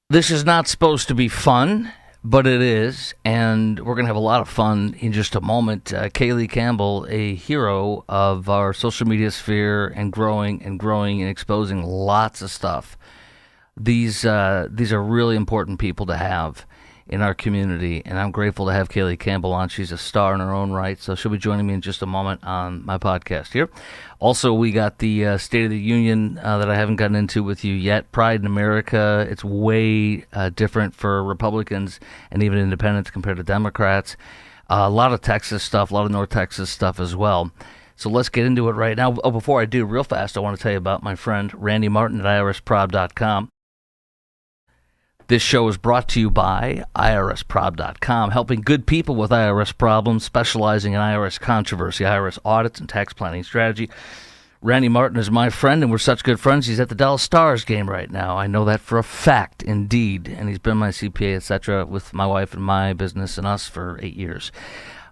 This is not supposed to be fun, but it is, and we're going to have a lot of fun in just a moment. Kaylee Campbell, a hero of our social media sphere and growing and exposing lots of stuff. These are really important people to have in our community, and I'm grateful to have Kaylee Campbell on. She's a star in her own right, so she'll be joining me in just a moment on my podcast here. Also, we got the State of the Union that I haven't gotten into with you yet. Pride in America, it's way different for Republicans and even independents compared to Democrats. A lot of Texas stuff, a lot of North Texas stuff as well. So let's get into it right now. Oh, before I do, real fast, I want to tell you about my friend Randy Martin at irsprob.com. This show is brought to you by irsprob.com, helping good people with IRS problems, specializing in IRS controversy, IRS audits, and tax planning strategy. Randy Martin is my friend, and we're such good friends. He's at the Dallas Stars game right now. I know that for a fact, indeed. And he's been my CPA, etc., with my wife and my business and us for 8 years.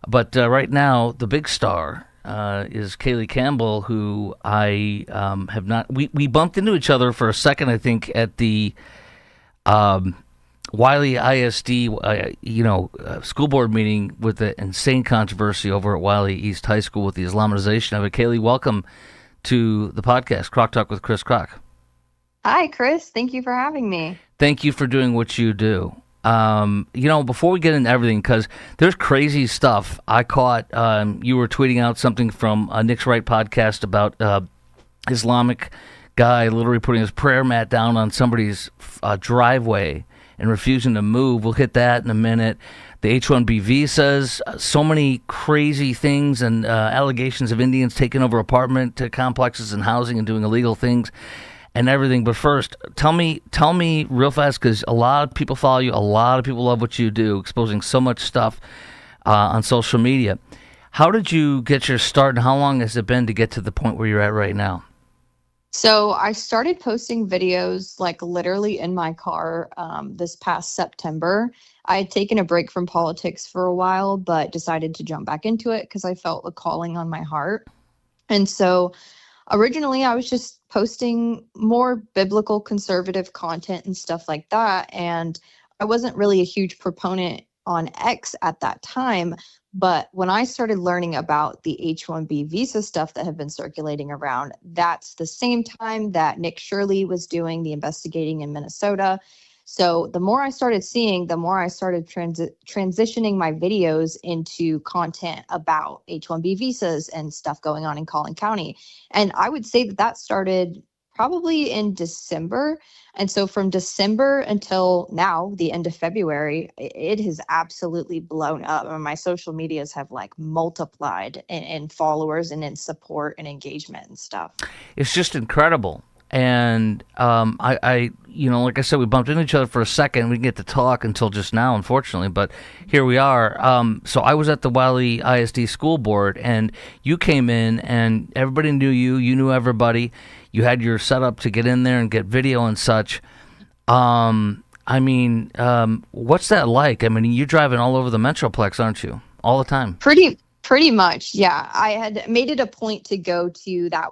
But right now, the big star is Kaylee Campbell, who I have not... We bumped into each other for a second, I think, at the... Wiley ISD, school board meeting with the insane controversy over at Wiley East High School with the Islamization of it. Kaylee, welcome to the podcast, Croc Talk with Chris Croc. Hi, Chris. Thank you for having me. Thank you for doing what you do. Before we get into everything, because there's crazy stuff. I caught, you were tweeting out something from Nick's Right podcast about Islamic guy literally putting his prayer mat down on somebody's driveway and refusing to move. We'll hit that in a minute. The H1-B visas, so many crazy things and allegations of Indians taking over apartment complexes and housing and doing illegal things and everything. But first, tell me real fast, because a lot of people follow you, a lot of people love what you do, exposing so much stuff on social media. How did you get your start, and how long has it been to get to the point where you're at right now? So I started posting videos like literally in my car this past September. I had taken a break from politics for a while, but decided to jump back into it because I felt a calling on my heart. And so originally I was just posting more biblical conservative content and stuff like that. And I wasn't really a huge proponent on X at that time. But when I started learning about the H1-B visa stuff that had been circulating around, that's the same time that Nick Shirley was doing the investigating in Minnesota. So the more I started seeing, the more I started transitioning my videos into content about H1-B visas and stuff going on in Collin County. And I would say that started probably in December. And so from December until now, the end of February, it has absolutely blown up. And my social medias have like multiplied in followers and in support and engagement and stuff. It's just incredible. And I like I said, we bumped into each other for a second. We didn't get to talk until just now, unfortunately, but here we are. So I was at the Wiley ISD school board, and you came in, and everybody knew you. You knew everybody. You had your setup to get in there and get video and such. What's that like? I mean, you're driving all over the Metroplex, aren't you? All the time. Pretty much, yeah. I had made it a point to go to that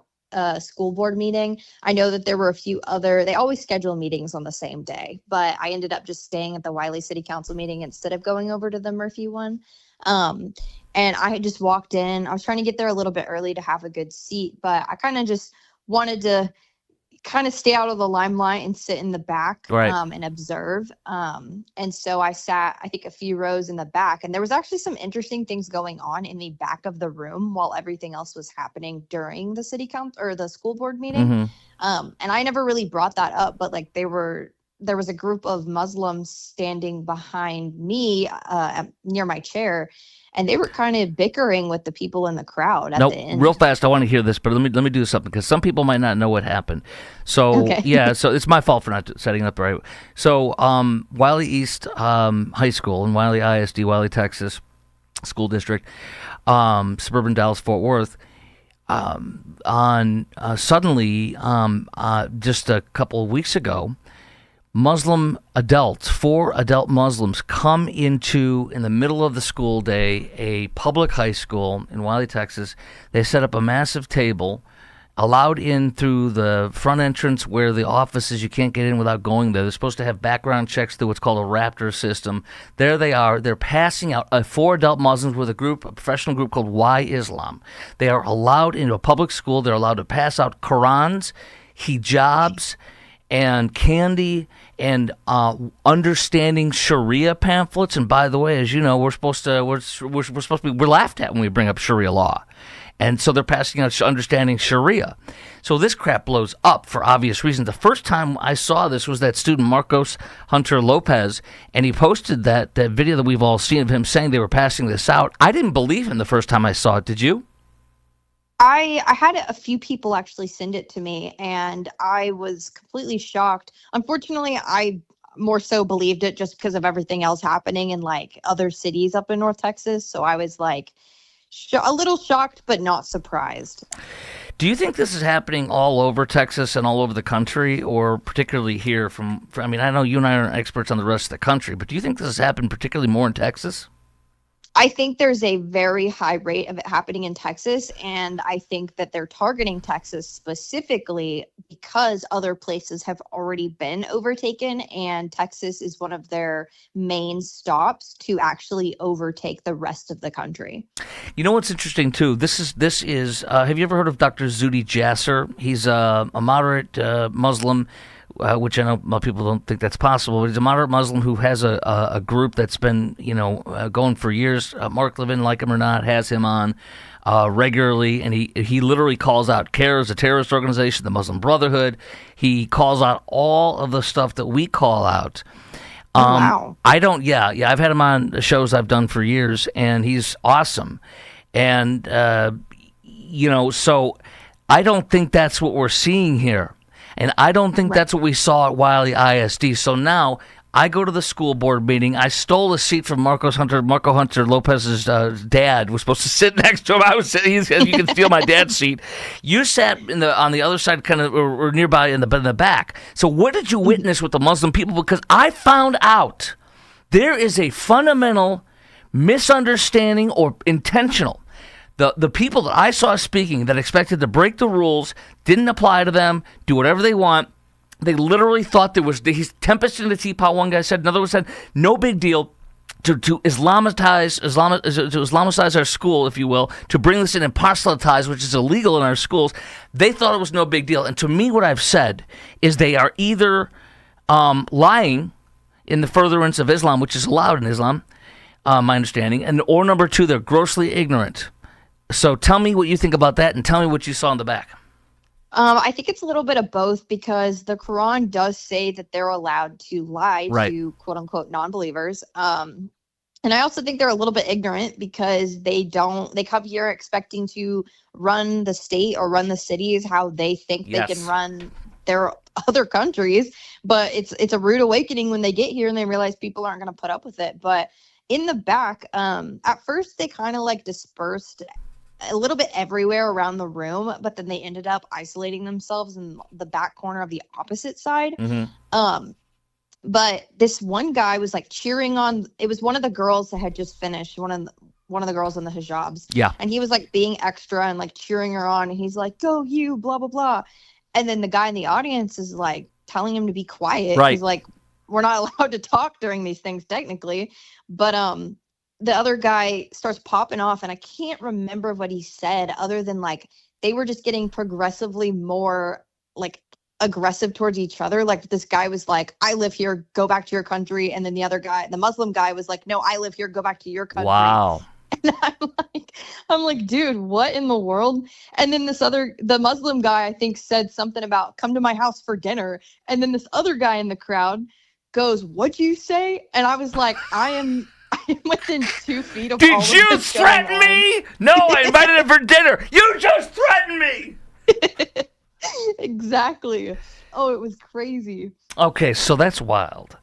school board meeting. I know that there were a few they always schedule meetings on the same day, but I ended up just staying at the Wiley City Council meeting instead of going over to the Murphy one. And I had just walked in. I was trying to get there a little bit early to have a good seat, but I kind of just wanted to kind of stay out of the limelight and sit in the back, right, and observe. And so I sat, I think, a few rows in the back, and there was actually some interesting things going on in the back of the room while everything else was happening during the city council or the school board meeting. Mm-hmm. And I never really brought that up, but like there was a group of Muslims standing behind me near my chair, and they were kind of bickering with the people in the crowd at the end. Real fast, I want to hear this, but let me do something, because some people might not know what happened. So, okay. Yeah, so it's my fault for not setting it up the right way. So, Wiley East High School in Wiley ISD, Wiley, Texas, School District, suburban Dallas-Fort Worth, suddenly, just a couple of weeks ago, Muslim adults, 4 adult Muslims, come in the middle of the school day, a public high school in Wiley, Texas. They set up a massive table allowed in through the front entrance where the office is. You can't get in without going there. They're supposed to have background checks through what's called a Raptor system. There they are. They're passing out 4 adult Muslims with a professional group called Why Islam. They are allowed into a public school. They're allowed to pass out Qurans, hijabs, and candy, and understanding Sharia pamphlets. And by the way, as you know, we're laughed at when we bring up Sharia law. And so they're passing out understanding Sharia. So this crap blows up for obvious reasons. The first time I saw this was that student Marcos Hunter Lopez, and he posted that video that we've all seen of him saying they were passing this out. I didn't believe him the first time I saw it. Did you? I had a few people actually send it to me, and I was completely shocked. Unfortunately, I more so believed it just because of everything else happening in like other cities up in North Texas. So I was like a little shocked, but not surprised. Do you think this is happening all over Texas and all over the country, or particularly here I mean, I know you and I aren't experts on the rest of the country, but do you think this has happened particularly more in Texas? I think there's a very high rate of it happening in Texas, and I think that they're targeting Texas specifically because other places have already been overtaken, and Texas is one of their main stops to actually overtake the rest of the country. You know what's interesting too? This is. Have you ever heard of Dr. Zuhdi Jasser? He's a moderate Muslim. Which I know a lot of people don't think that's possible, but he's a moderate Muslim who has a group that's been, going for years. Mark Levin, like him or not, has him on regularly, and he literally calls out CARE as a terrorist organization, the Muslim Brotherhood. He calls out all of the stuff that we call out. Wow. I've had him on the shows I've done for years, and he's awesome. And, so I don't think that's what we're seeing here. And I don't think that's what we saw at Wiley ISD. So now I go to the school board meeting. I stole a seat from Marco Hunter Lopez's dad was supposed to sit next to him. I was sitting. You can steal my dad's seat. You sat on the other side, kind of or nearby in the back. So what did you witness with the Muslim people? Because I found out there is a fundamental misunderstanding or intentional. The people that I saw speaking that expected to break the rules didn't apply to them, do whatever they want. They literally thought he's tempest in the teapot, one guy said. Another one said, no big deal to Islamicize our school, if you will, to bring this in and proselytize, which is illegal in our schools. They thought it was no big deal. And to me, what I've said is they are either lying in the furtherance of Islam, which is allowed in Islam, my understanding, or number 2, they're grossly ignorant. So tell me what you think about that, and tell me what you saw in the back. I think it's a little bit of both, because the Quran does say that they're allowed to lie to quote unquote non-believers. And I also think they're a little bit ignorant because they come here expecting to run the state or run the cities how they think they can run their other countries. But it's a rude awakening when they get here and they realize people aren't going to put up with it. But in the back, at first they kind of like dispersed a little bit everywhere around the room, but then they ended up isolating themselves in the back corner of the opposite side. Mm-hmm. But this one guy was like cheering on. It was one of the girls that had just finished, one of the girls in the hijabs. Yeah. And he was like being extra and like cheering her on. And he's like, "Go you, blah blah blah." And then the guy in the audience is like telling him to be quiet. Right. He's like, "We're not allowed to talk during these things technically." But the other guy starts popping off, and I can't remember what he said other than like they were just getting progressively more like aggressive towards each other. Like this guy was like, "I live here, go back to your country," and then the other guy, the Muslim guy, was like, "No, I live here, go back to your country." Wow. And I'm like, dude, what in the world? And then the Muslim guy, I think, said something about come to my house for dinner, and then this other guy in the crowd goes, "What'd you say?" And I was like, I'm within 2 feet of all of this. Did you threaten me? No, I invited him for dinner. You just threatened me. Exactly. Oh, it was crazy. Okay, so that's wild.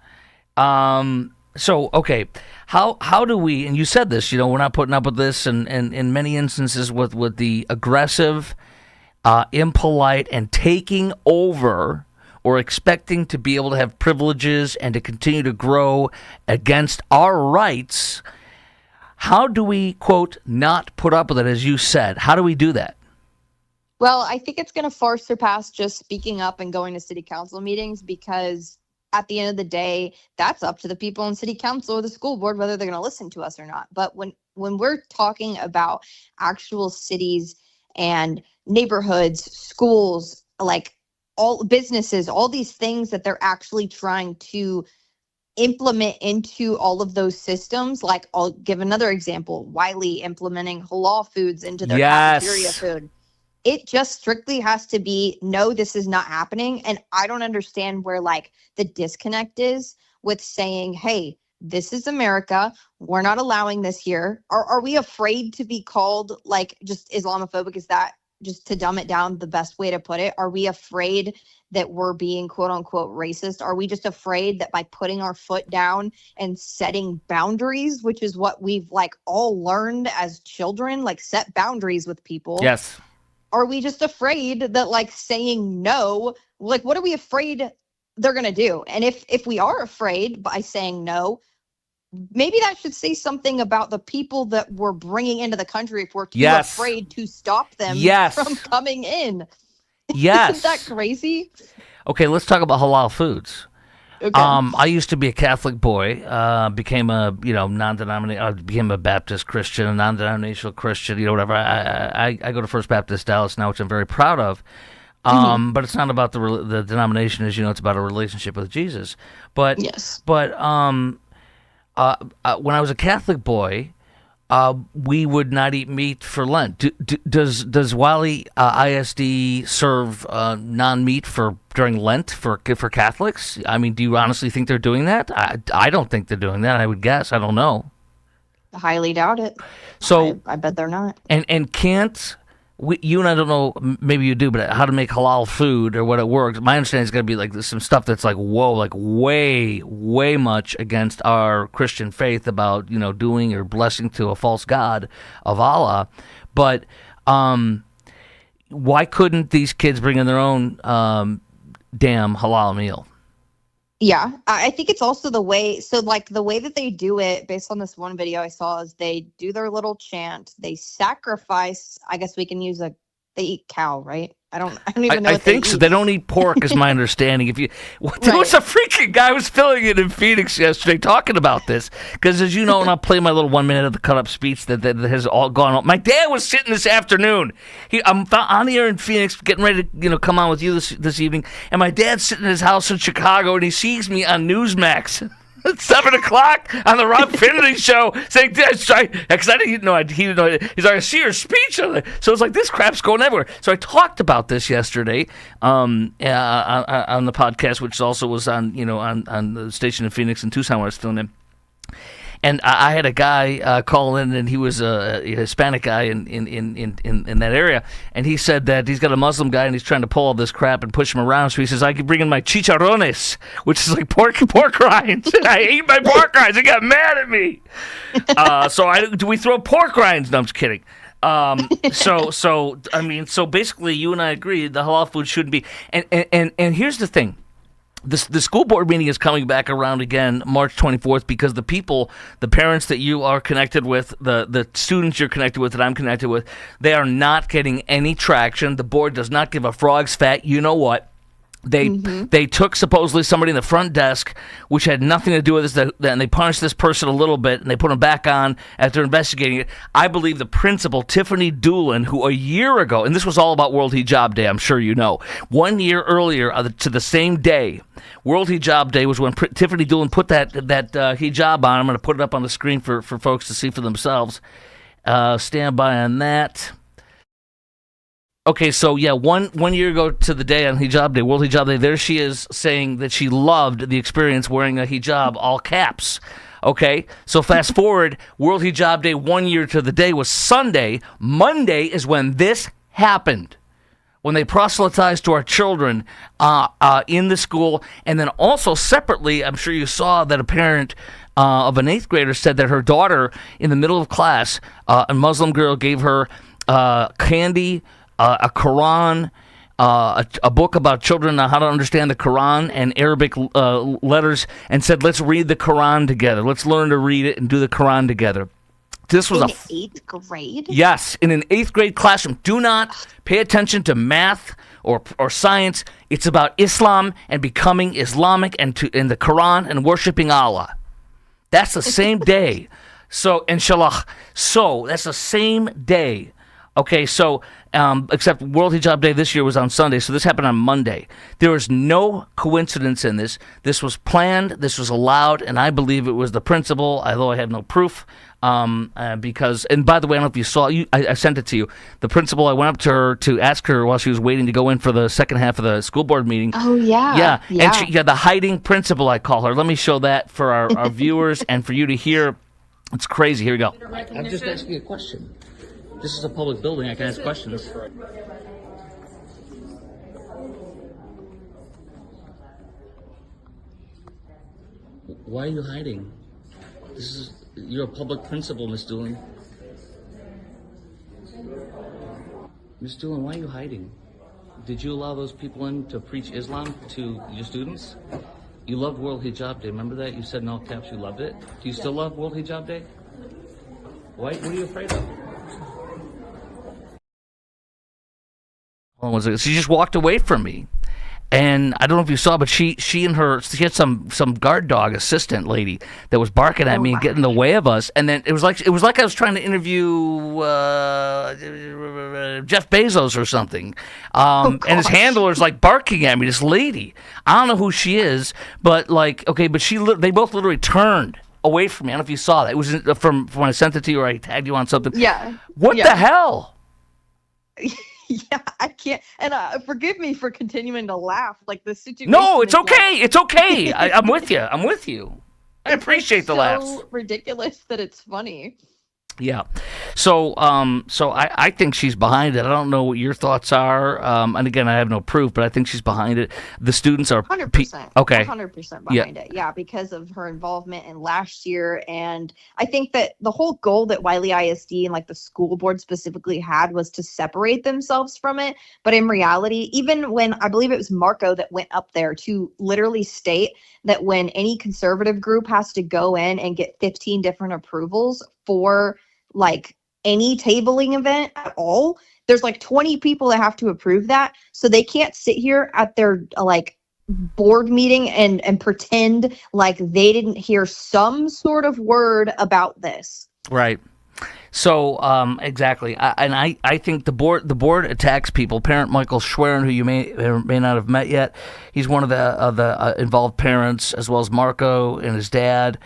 Okay, how do we, and you said this, we're not putting up with this, and in many instances with the aggressive, impolite, and taking over or expecting to be able to have privileges and to continue to grow against our rights. How do we, quote, not put up with it, as you said? How do we do that? Well, I think it's going to far surpass just speaking up and going to city council meetings, because at the end of the day, that's up to the people in city council or the school board whether they're going to listen to us or not. But when we're talking about actual cities and neighborhoods, schools, like all businesses, all these things that they're actually trying to implement into all of those systems, like I'll give another example, Wiley implementing halal foods into their cafeteria food. It just strictly has to be, no, this is not happening. And I don't understand where like the disconnect is with saying, hey, this is America. We're not allowing this here. Are we afraid to be called like just Islamophobic? Is that, just to dumb it down, the best way to put it? Are we afraid that we're being quote unquote racist? Are we just afraid that by putting our foot down and setting boundaries, which is what we've like all learned as children, like set boundaries with people? Yes. Are we just afraid that like saying no, like what are we afraid they're going to do? And if we are afraid by saying no, maybe that should say something about the people that we're bringing into the country if we're too afraid to stop them from coming in. Yes. Isn't that crazy? Okay, let's talk about halal foods. Okay. I used to be a Catholic boy, became a became a Baptist Christian, a non-denominational Christian, whatever. I go to First Baptist Dallas now, which I'm very proud of. But it's not about the denomination, as you know, it's about a relationship with Jesus. But yes. But when I was a Catholic boy, we would not eat meat for Lent. Does Wiley ISD serve non-meat during Lent for Catholics? I mean, do you honestly think they're doing that? I don't think they're doing that. I would guess. I don't know. I highly doubt it. So I bet they're not. And can't you and I don't know, maybe you do, but how to make halal food or what it works. My understanding is going to be like some stuff that's like, whoa, like way, way much against our Christian faith about, doing or blessing to a false god of Allah. But why couldn't these kids bring in their own damn halal meal? Yeah, I think it's also the way, so like the way that they do it based on this one video I saw is they do their little chant, they sacrifice, I guess we can use they eat cow, right? I don't even know I what think they so. eat. They don't eat pork, is my understanding. There was a freaking guy who was filling it in Phoenix yesterday talking about this. Because as you know, and I'll play my little 1 minute of the cut-up speech that has all gone on. My dad was sitting this afternoon. I'm on the air in Phoenix, getting ready to come on with you this evening. And my dad's sitting in his house in Chicago, and he sees me on Newsmax. At 7 o'clock on the Rob Finley show, saying this, because I didn't know. He didn't know. He's like, I see your speech, so it's like this crap's going everywhere. So I talked about this yesterday on the podcast, which also was on on the station in Phoenix and Tucson where I was filming in. And I had a guy call in, and he was a Hispanic guy in that area, and he said that he's got a Muslim guy, and he's trying to pull all this crap and push him around. So he says, I could bring in my chicharrones, which is like pork rinds. And I ate my pork rinds. He got mad at me. Do we throw pork rinds? No, I'm just kidding. So basically, you and I agree the halal food shouldn't be. And here's the thing. The school board meeting is coming back around again March 24th because the parents that you are connected with, the students you're connected with that I'm connected with, they are not getting any traction. The board does not give a frog's fat. You know what? They took supposedly somebody in the front desk, which had nothing to do with this, and they punished this person a little bit, and they put him back on after investigating it. I believe the principal, Tiffany Doolin, who a year ago, and this was all about World Hijab Day, I'm sure you know, 1 year earlier to the same day, World Hijab Day was when Tiffany Doolin put that hijab on. I'm going to put it up on the screen for folks to see for themselves. Stand by on that. Okay, so yeah, one year ago to the day on Hijab Day, World Hijab Day, there she is saying that she loved the experience wearing a hijab, all caps. Okay, so fast forward, World Hijab Day 1 year to the day was Sunday. Monday is when this happened, when they proselytized to our children in the school. And then also separately, I'm sure you saw that a parent of an 8th grader said that her daughter, in the middle of class, a Muslim girl gave her candy, a Quran, a book about children, how to understand the Quran and Arabic letters, and said, let's read the Quran together. Let's learn to read it and do the Quran together. This was in 8th grade? Yes, in an 8th grade classroom. Do not pay attention to math or science. It's about Islam and becoming Islamic and in the Quran and worshiping Allah. That's the same day. So, inshallah. So, that's the same day. Okay, so, except World Hijab Day this year was on Sunday, so this happened on Monday. There was no coincidence in this. This was planned, this was allowed, and I believe it was the principal, although I have no proof. Because, and by the way, I don't know if you saw, I sent it to you. The principal, I went up to her to ask her while she was waiting to go in for the second half of the school board meeting. Oh, yeah. Yeah. And the hiding principal, I call her. Let me show that for our viewers and for you to hear. It's crazy. Here we go. I'm just asking you a question. This is a public building. I can ask questions. Why are you hiding? You're a public principal, Miss Doolin. Miss Doolin, why are you hiding? Did you allow those people in to preach Islam to your students? You loved World Hijab Day. Remember that? You said in all caps you loved it. Do you still love World Hijab Day? What are you afraid of? Hold on one second. She just walked away from me. And I don't know if you saw, but she had some guard dog assistant lady that was barking at me and getting in the way of us. And then it was like I was trying to interview Jeff Bezos or something. And his handler's like barking at me. This lady, I don't know who she is, but like but they both literally turned away from me. I don't know if you saw that. It was from when I sent it to you or I tagged you on something. Yeah. What the hell? Yeah, I can't. And forgive me for continuing to laugh. Like the situation. No, it's okay. It's okay. I'm with you. I appreciate the laughs. It's so ridiculous that it's funny. Yeah. So I think she's behind it. I don't know what your thoughts are. And again, I have no proof, but I think she's behind it. The students are 100%. Okay. 100% behind it. Yeah, because of her involvement in last year. And I think that the whole goal that Wiley ISD and like the school board specifically had was to separate themselves from it. But in reality, even when I believe it was Marco that went up there to literally state that when any conservative group has to go in and get 15 different approvals for like any tabling event at all, there's like 20 people that have to approve that. So they can't sit here at their like board meeting and pretend like they didn't hear some sort of word about this. Right. So exactly, I think the board attacks people. Parent Michael Schwerin, who you may or may not have met yet, he's one of the involved parents, as well as Marco and his dad.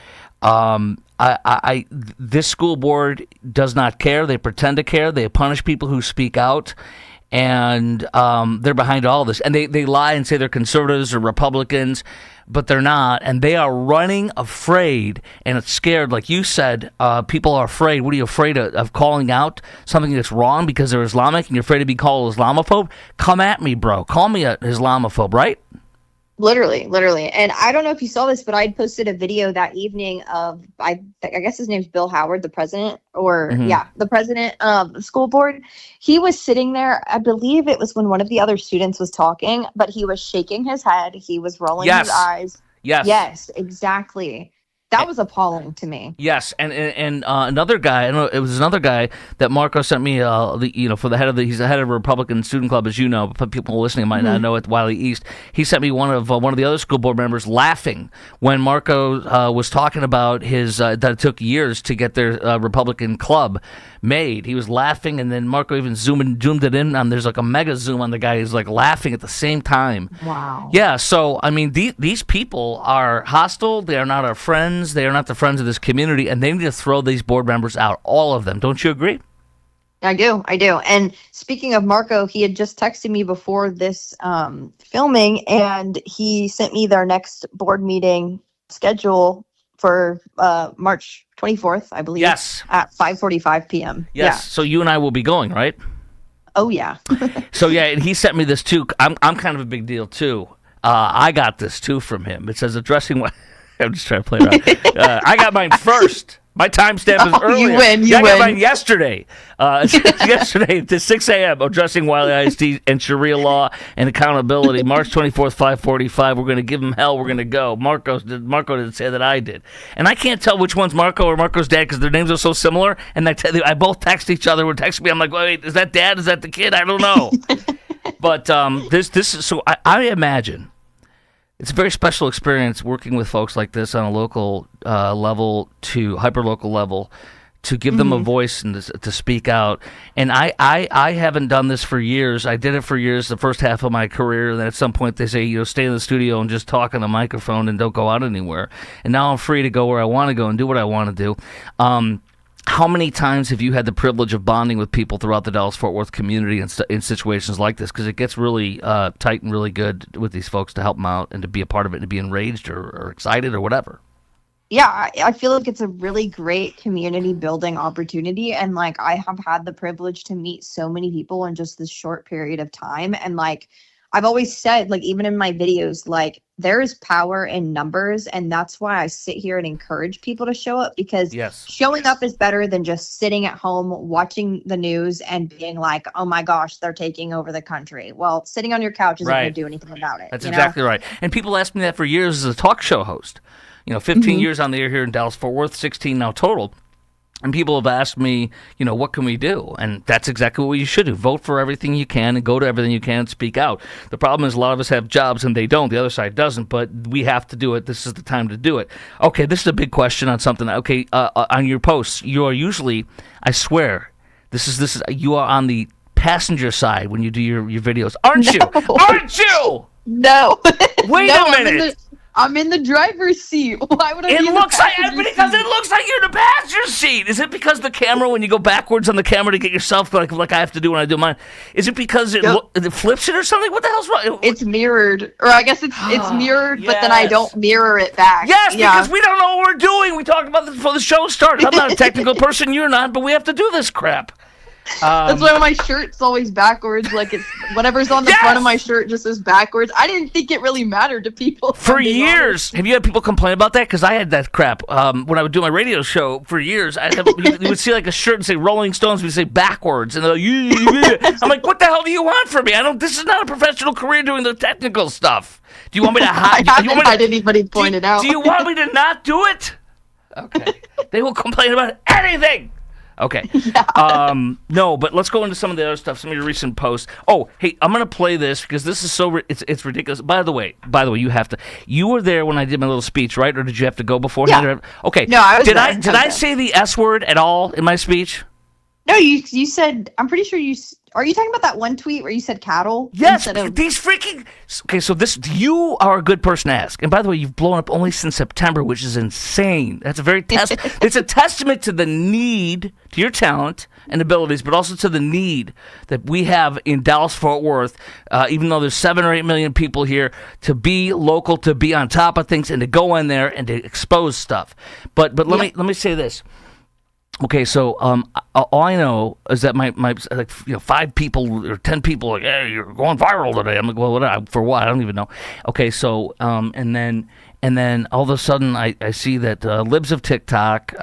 This school board does not care. They pretend to care. They punish people who speak out, and they're behind all this. And they lie and say they're conservatives or Republicans, but they're not. And they are running afraid and it's scared. Like you said, people are afraid. What are you afraid of calling out something that's wrong because they're Islamic and you're afraid to be called Islamophobe? Come at me, bro. Call me an Islamophobe, right? Literally. And I don't know if you saw this, but I posted a video that evening of, I guess his name's Bill Howard, the president, the president of the school board. He was sitting there, I believe it was when one of the other students was talking, but he was shaking his head. He was rolling his eyes. Yes, exactly. That was appalling to me. Yes, and another guy, I don't know, it was another guy that Marco sent me, for the head of he's the head of a Republican student club, as you know, but people listening might not know, at Wiley East. He sent me one of the other school board members laughing when Marco was talking about his, that it took years to get their Republican club made. He was laughing, and then Marco even zoomed it in, and there's like a mega zoom on the guy who's like laughing at the same time. Wow. Yeah, so, I mean, these people are hostile. They are not our friends. They are not the friends of this community, and they need to throw these board members out, all of them. Don't you agree? I do. And speaking of Marco, he had just texted me before this filming, and he sent me their next board meeting schedule for March 24th, I believe. Yes. At 5:45 p.m. Yes. Yeah. So you and I will be going, right? Oh, yeah. So, yeah, and he sent me this, too. I'm kind of a big deal, too. I got this, too, from him. It says addressing what... I'm just trying to play around. I got mine first. My timestamp is earlier. You win. I got mine yesterday. Yesterday to 6 a.m. addressing Wiley ISD and Sharia law and accountability. March 24th, 5:45. We're going to give them hell. We're going to go. Marco didn't say that. I did, and I can't tell which one's Marco or Marco's dad because their names are so similar. And I both text each other. Would text me. I'm like, wait, is that dad? Is that the kid? I don't know. But this is so. I imagine. It's a very special experience working with folks like this on a local level to hyper-local level to give them a voice and to speak out. And I haven't done this for years. I did it for years, the first half of my career. And then at some point they say, stay in the studio and just talk on the microphone and don't go out anywhere. And now I'm free to go where I want to go and do what I want to do. How many times have you had the privilege of bonding with people throughout the Dallas-Fort Worth community in situations like this? Because it gets really tight and really good with these folks to help them out and to be a part of it and to be enraged or excited or whatever. Yeah, I feel like it's a really great community building opportunity. And like, I have had the privilege to meet so many people in just this short period of time. And like, I've always said, like, even in my videos, like, there is power in numbers. And that's why I sit here and encourage people to show up, because showing up is better than just sitting at home, watching the news and being like, oh my gosh, they're taking over the country. Well, sitting on your couch isn't going to do anything about it. That's exactly right. And people ask me that for years as a talk show host. 15 years on the air here in Dallas-Fort Worth, 16 now total. And people have asked me, what can we do? And that's exactly what you should do. Vote for everything you can and go to everything you can and speak out. The problem is a lot of us have jobs and they don't. The other side doesn't, but we have to do it. This is the time to do it. Okay, this is a big question on something. Okay, on your posts, you are usually, I swear, you are on the passenger side when you do your videos. Aren't you? Aren't you? No. Wait a minute. I'm in the driver's seat. Why would I be in the passenger seat? Because it looks like you're in the passenger seat. Is it because the camera, when you go backwards on the camera to get yourself, like I have to do when I do mine, is it because it flips it or something? What the hell's wrong? It's mirrored. Or I guess it's mirrored, but then I don't mirror it back. Yes, because we don't know what we're doing. We talked about this before the show started. I'm not a technical person. You're not, but we have to do this crap. That's why my shirt's always backwards. Like, it's whatever's on the front of my shirt just is backwards. I didn't think it really mattered to people. For years. Have you had people complain about that? Because I had that crap. When I would do my radio show for years, you would see like a shirt and say Rolling Stones, we'd say backwards. And they're like, I'm like, what the hell do you want from me? This is not a professional career doing the technical stuff. Do you want me to hide? I haven't had anybody point it out. Do you want me to not do it? Okay. They will complain about anything. Okay. Yeah. No, but let's go into some of the other stuff, some of your recent posts. Oh, hey, I'm going to play this because this is it's ridiculous. By the way, you were there when I did my little speech, right? Or did you have to go beforehand? Yeah. Okay. No, I was Did I say the S word at all in my speech? No, you said, I'm pretty sure are you talking about that one tweet where you said cattle? Yes, these freaking... Okay, so you are a good person to ask. And by the way, you've blown up only since September, which is insane. That's it's a testament to the need, to your talent and abilities, but also to the need that we have in Dallas-Fort Worth, even though there's 7 or 8 million people here, to be local, to be on top of things, and to go in there and to expose stuff. But let me say this. Okay, so all I know is that my 5 people or 10 people are like, hey, you're going viral today. I'm like, well, for what? I don't even know. Okay, so and then all of a sudden I see that Libs of TikTok,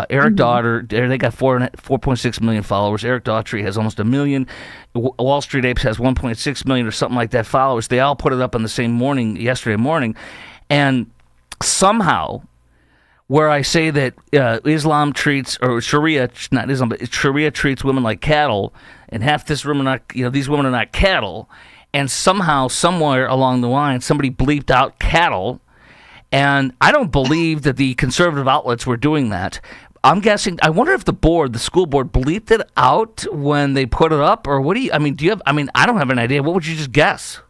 Eric Daughter, they got 4.6 million followers. Eric Daughtry has almost 1 million. Wall Street Apes has 1.6 million or something like that followers. They all put it up on the same morning, yesterday morning, and somehow, where I say that Islam treats, or Sharia, not Islam, but Sharia treats women like cattle, and half this women are not, these women are not cattle, and somehow, somewhere along the line, somebody bleeped out cattle, and I don't believe that the conservative outlets were doing that. I'm guessing, I wonder if the school board bleeped it out when they put it up, or what do you have, I don't have an idea. What would you just guess?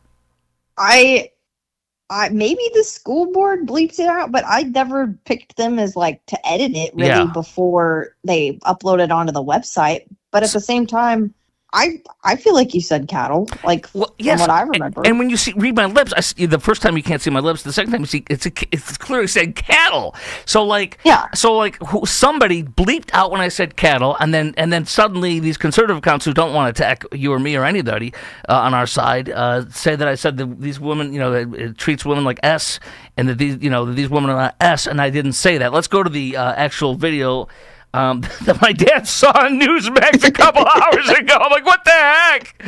Maybe the school board bleeps it out, but I never picked them as like to edit it really before they upload it onto the website. But at the same time, I feel like you said cattle, like Well, from yes, what I remember. and when you read my lips, the first time you can't see my lips, the second time you see it's clearly said cattle. So Yeah. somebody bleeped out when I said cattle, and then suddenly these conservative accounts who don't want to attack you or me or anybody on our side say that I said that these women, that it treats women like S, and that these women are not S, and I didn't say that. Let's go to the actual video. That my dad saw on Newsmax a couple hours ago. I'm like, what the heck?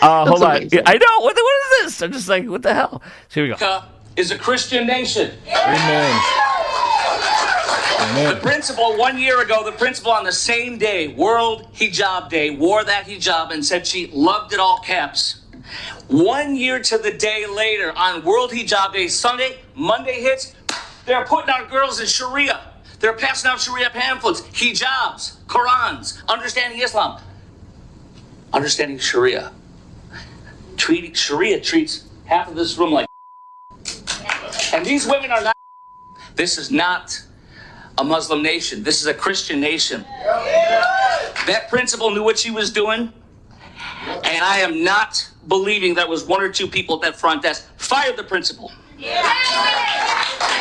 Hold on. amazing. I know. What is this? I'm just like, what the hell? So here we go. America is a Christian nation. Amen. The principal, 1 year ago, on the same day, World Hijab Day, wore that hijab and said she loved it, all caps. 1 year to the day later, on World Hijab Day, Sunday, Monday hits, they're putting our girls in Sharia. They're passing out Sharia pamphlets, hijabs, Qurans, understanding Islam, understanding Sharia. Sharia treats half of this room like and these women are not. This is not a Muslim nation. This is a Christian nation. That principal knew what she was doing, and I am not believing that was one or two people at that front desk. Fired the principal.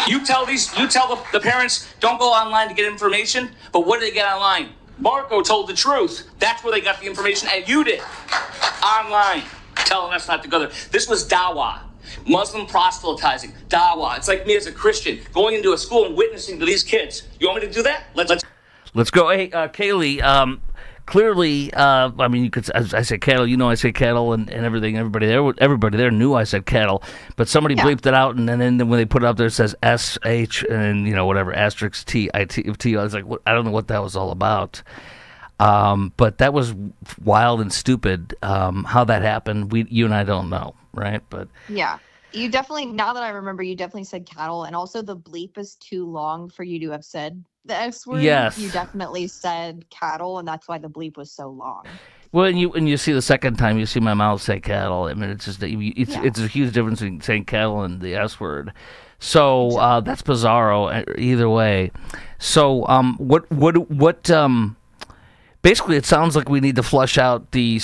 You tell the parents, don't go online to get information, but what did they get online? Marco told the truth. That's where they got the information, and you did. Online. Tell them that's not to go there. This was dawah. Muslim proselytizing. Dawah. It's like me as a Christian going into a school and witnessing to these kids. You want me to do that? Let's go. Hey, Kaylee, clearly, I mean, you could. I say cattle. I say cattle and everything. Everybody there knew I said cattle, but somebody bleeped it out, and then when they put it up there, it says SH and whatever asterisk T. I was like, I don't know what that was all about. But that was wild and stupid. How that happened, you and I don't know, right? But Yeah. You definitely, now that I remember, you definitely said cattle, and also the bleep is too long for you to have said the S word. Yes. You definitely said cattle, and that's why the bleep was so long. well, and you see the second time you see my mouth say cattle. I mean, it's just it's a huge difference between saying cattle and the S word. So that's bizarro either way. So basically, it sounds like we need to flush out the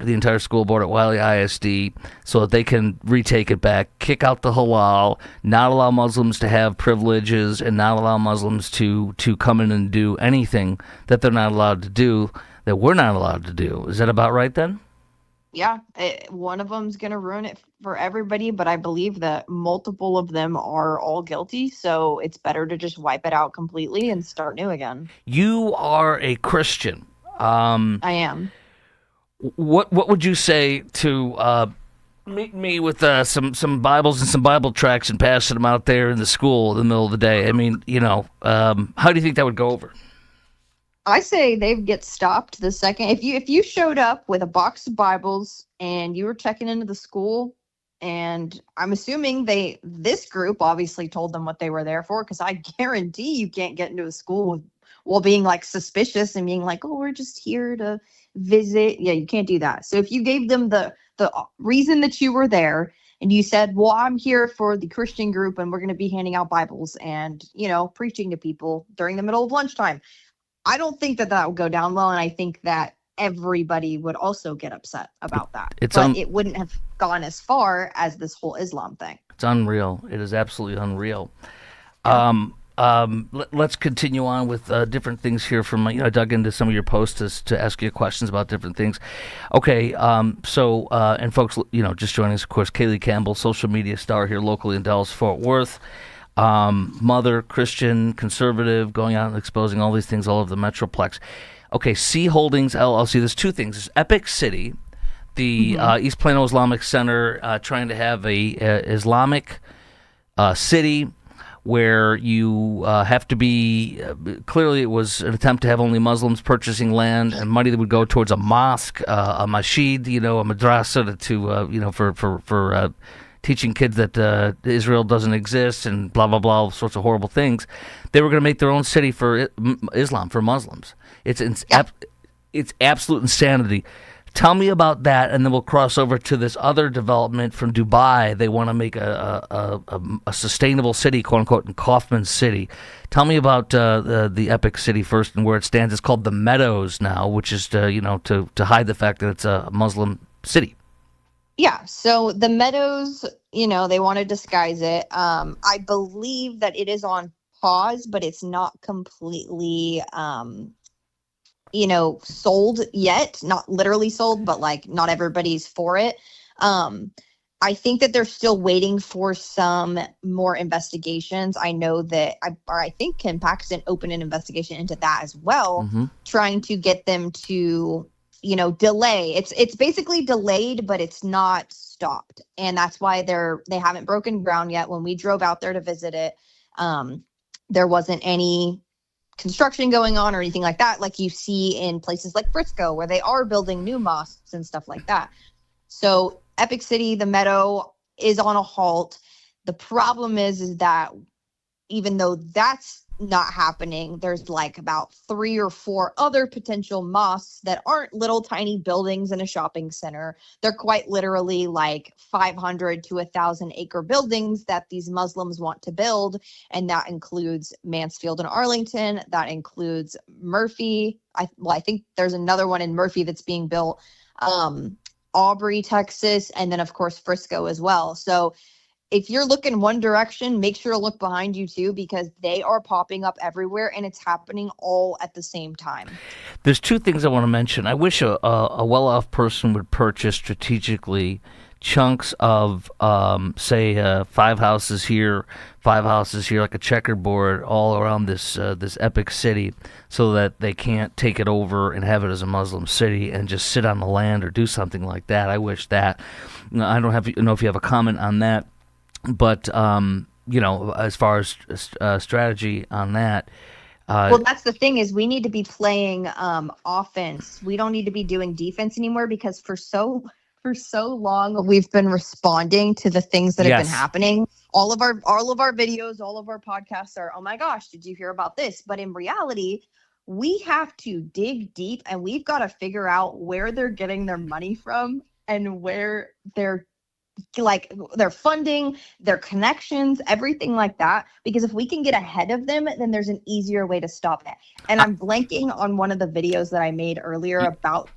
entire school board at Wiley ISD, so that they can retake it back, kick out the halal, not allow Muslims to have privileges, and not allow Muslims to come in and do anything that they're not allowed to do, that we're not allowed to do. Is that about right then? Yeah, one of them's going to ruin it for everybody, but I believe that multiple of them are all guilty, so it's better to just wipe it out completely and start new again. You are a Christian. I am. What would you say to meet me with some Bibles and some Bible tracts and passing them out there in the school in the middle of the day? I mean, how do you think that would go over? I say they get stopped the second if you showed up with a box of Bibles and you were checking into the school, and I'm assuming this group obviously told them what they were there for, because I guarantee you can't get into a school while being like suspicious and being like, oh, we're just here to visit. Yeah, you can't do that. So if you gave them the reason that you were there, and you said, well, I'm here for the Christian group and we're going to be handing out Bibles and preaching to people during the middle of lunchtime, I don't think that would go down well, and I think that everybody would also get upset about that. But it wouldn't have gone as far as this whole Islam thing. It's unreal. It is absolutely unreal. Yeah. Let's continue on with different things here. I dug into some of your posts to ask you questions about different things. Okay, so and folks, just joining us, of course, Kaylee Campbell, social media star here locally in Dallas-Fort Worth. Mother, Christian, conservative, going out and exposing all these things all over the Metroplex. Okay, C Holdings LLC. There's two things. There's Epic City, the East Plano Islamic Center, trying to have a Islamic city where you have to be. Clearly, it was an attempt to have only Muslims purchasing land and money that would go towards a mosque, a masjid, a madrasa for teaching kids that Israel doesn't exist and blah, blah, blah, all sorts of horrible things. They were going to make their own city for Islam, for Muslims. It's absolute insanity Tell me about that, and then we'll cross over to this other development from Dubai. They want to make a sustainable city, quote unquote, in Kaufman City. Tell me about the epic city first and where it stands. It's called the Meadows now, which is to hide the fact that it's a Muslim city. Yeah, so the Meadows, they want to disguise it. I believe that it is on pause, but it's not completely sold yet. Not literally sold, but like not everybody's for it. I think that they're still waiting for some more investigations. I know that I think Ken Paxton opened an investigation into that as well, trying to get them to delay. It's basically delayed, but it's not stopped, and that's why they haven't broken ground yet. When we drove out there to visit it, there wasn't any construction going on or anything like that, like you see in places like Frisco, where they are building new mosques and stuff like that. So Epic City, the Meadow, is on a halt. The problem is that even though that's not happening, there's like about 3 or 4 other potential mosques that aren't little tiny buildings in a shopping center. They're quite literally like 500 to 1,000 acre buildings that these Muslims want to build, and that includes Mansfield and Arlington. That includes Murphy. I think there's another one in Murphy that's being built, Aubrey, Texas, and then of course Frisco as well. So if you're looking one direction, make sure to look behind you too, because they are popping up everywhere and it's happening all at the same time. There's 2 things I want to mention. I wish a well-off person would purchase strategically chunks of, say, 5 houses here, 5 houses here, like a checkerboard all around this epic city, so that they can't take it over and have it as a Muslim city and just sit on the land or do something like that. I wish that. I don't know if you have a comment on that. But, as far as strategy on that. Well, that's the thing, is we need to be playing offense. We don't need to be doing defense anymore, because for so long we've been responding to the things that have been happening. All of our videos, all of our podcasts are, oh my gosh, did you hear about this? But in reality, we have to dig deep, and we've got to figure out where they're getting their money from and where they're their funding, their connections, everything like that. Because if we can get ahead of them, then there's an easier way to stop it. And I'm blanking on one of the videos that I made earlier about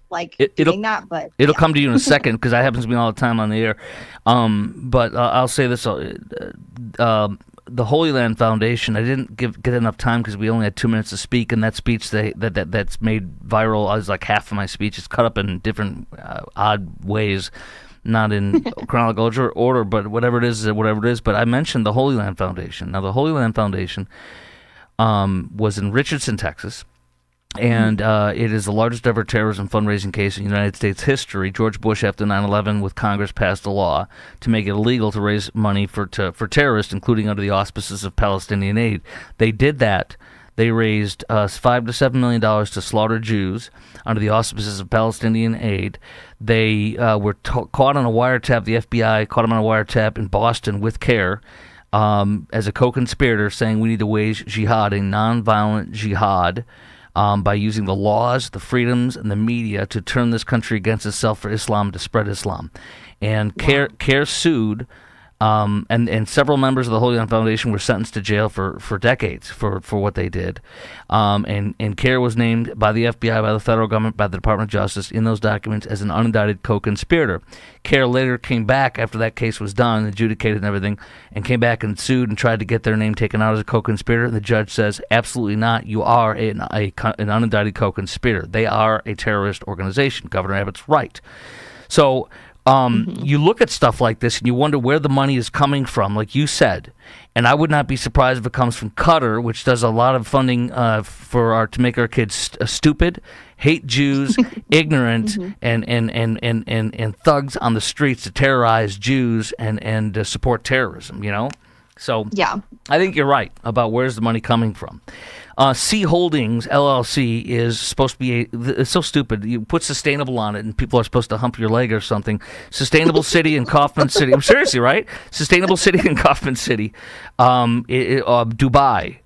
doing that, but it'll come to you in a second, because that happens to me all the time on the air. But I'll say this: the Holy Land Foundation. I didn't get enough time because we only had 2 minutes to speak, and that speech that's made viral. I was like half of my speech. It's cut up in different odd ways. Not in chronological order, but whatever it is. But I mentioned the Holy Land Foundation. Now, the Holy Land Foundation was in Richardson, Texas, and it is the largest ever terrorism fundraising case in United States history. George Bush, after 9/11, with Congress, passed a law to make it illegal to raise money for terrorists, including under the auspices of Palestinian aid. They did that. They raised $5 to $7 million to slaughter Jews under the auspices of Palestinian aid. They were caught on a wiretap. The FBI caught them on a wiretap in Boston with CARE as a co-conspirator, saying we need to wage jihad, a nonviolent jihad, by using the laws, the freedoms, and the media to turn this country against itself for Islam, to spread Islam. And CARE sued. And several members of the Holy Land Foundation were sentenced to jail for decades for what they did. And CARE was named by the FBI, by the federal government, by the Department of Justice in those documents as an unindicted co-conspirator. CARE later came back after that case was done, adjudicated and everything, and came back and sued and tried to get their name taken out as a co-conspirator. And the judge says, absolutely not. You are an unindicted co-conspirator. They are a terrorist organization. Governor Abbott's right. So you look at stuff like this and you wonder where the money is coming from, like you said. And I would not be surprised if it comes from Qatar, which does a lot of funding to make our kids stupid, hate Jews, ignorant, and thugs on the streets to terrorize Jews and support terrorism, So yeah, I think you're right about where's the money coming from. C Holdings LLC is supposed to be it's so stupid. You put sustainable on it and people are supposed to hump your leg or something. Sustainable City in Kaufman City. Seriously, right? Sustainable City in Kaufman City. Dubai.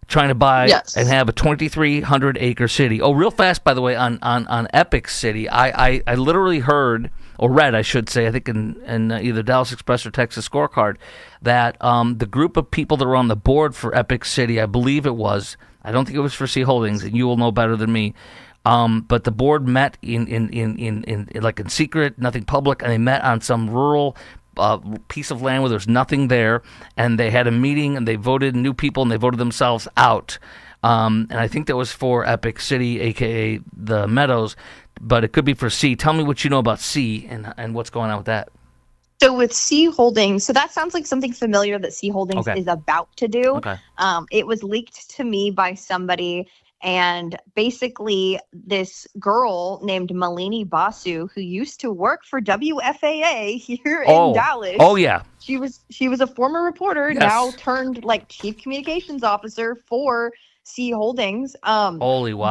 trying to buy Yes. and have a 2,300 acre city. Oh, real fast, by the way, on Epic City, I literally heard, or read, I should say, I think in either Dallas Express or Texas Scorecard, that the group of people that were on the board for Epic City, I believe it was, I don't think it was for C Holdings, and you will know better than me, but the board met in like in secret, nothing public, and they met on some rural piece of land where there's nothing there, and they had a meeting and they voted new people and they voted themselves out. And I think that was for Epic City, aka the Meadows, but it could be for C. Tell me what you know about C and what's going on with that. So with C Holdings, so that sounds like something familiar that C Holdings is about to do. Okay. It was leaked to me by somebody, and basically this girl named Malini Basu, who used to work for WFAA here in Dallas. Oh yeah. She was a former reporter, Yes. now turned like chief communications officer for C Holdings. Holy wow.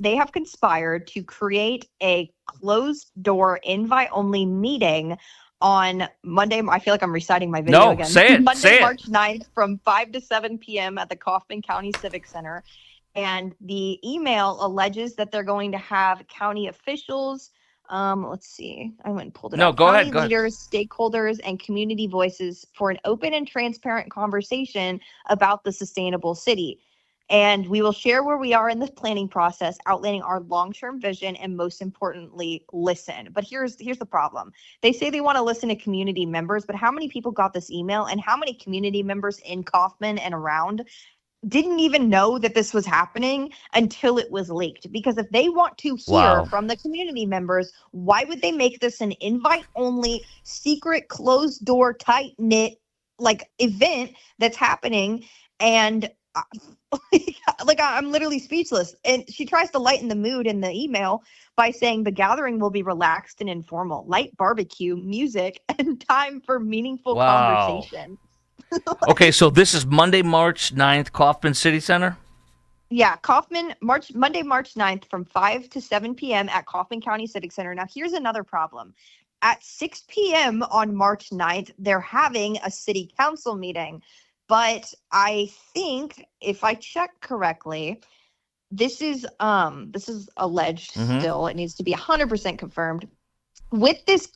They have conspired to create a closed door invite only meeting on Monday. I feel like I'm reciting my video again. Say it. Monday, March 9th from 5 to 7 p.m. at the Kaufman County Civic Center. And the email alleges that they're going to have county officials. Let's see. I went and pulled it up. Go County ahead. leaders, stakeholders, and community voices for an open and transparent conversation about the sustainable city. And we will share where we are in the planning process, outlining our long-term vision, and most importantly, listen. But here's the problem. They say they want to listen to community members, but how many people got this email, and how many community members in Kaufman and around didn't even know that this was happening until it was leaked? Because if they want to hear from the community members, why would they make this an invite-only, secret, closed-door, tight-knit like event that's happening? And like I'm literally speechless. And she tries to lighten the mood in the email by saying the gathering will be relaxed and informal, light barbecue, music, and time for meaningful conversation. Okay, so this is Monday, March 9th, Kaufman City Center? Yeah, Monday, March 9th from 5 to 7 p.m. at Kaufman County Civic Center. Now, here's another problem. At 6 p.m. on March 9th, they're having a city council meeting. But I think, if I check correctly, this is alleged still. It needs to be 100% confirmed. With this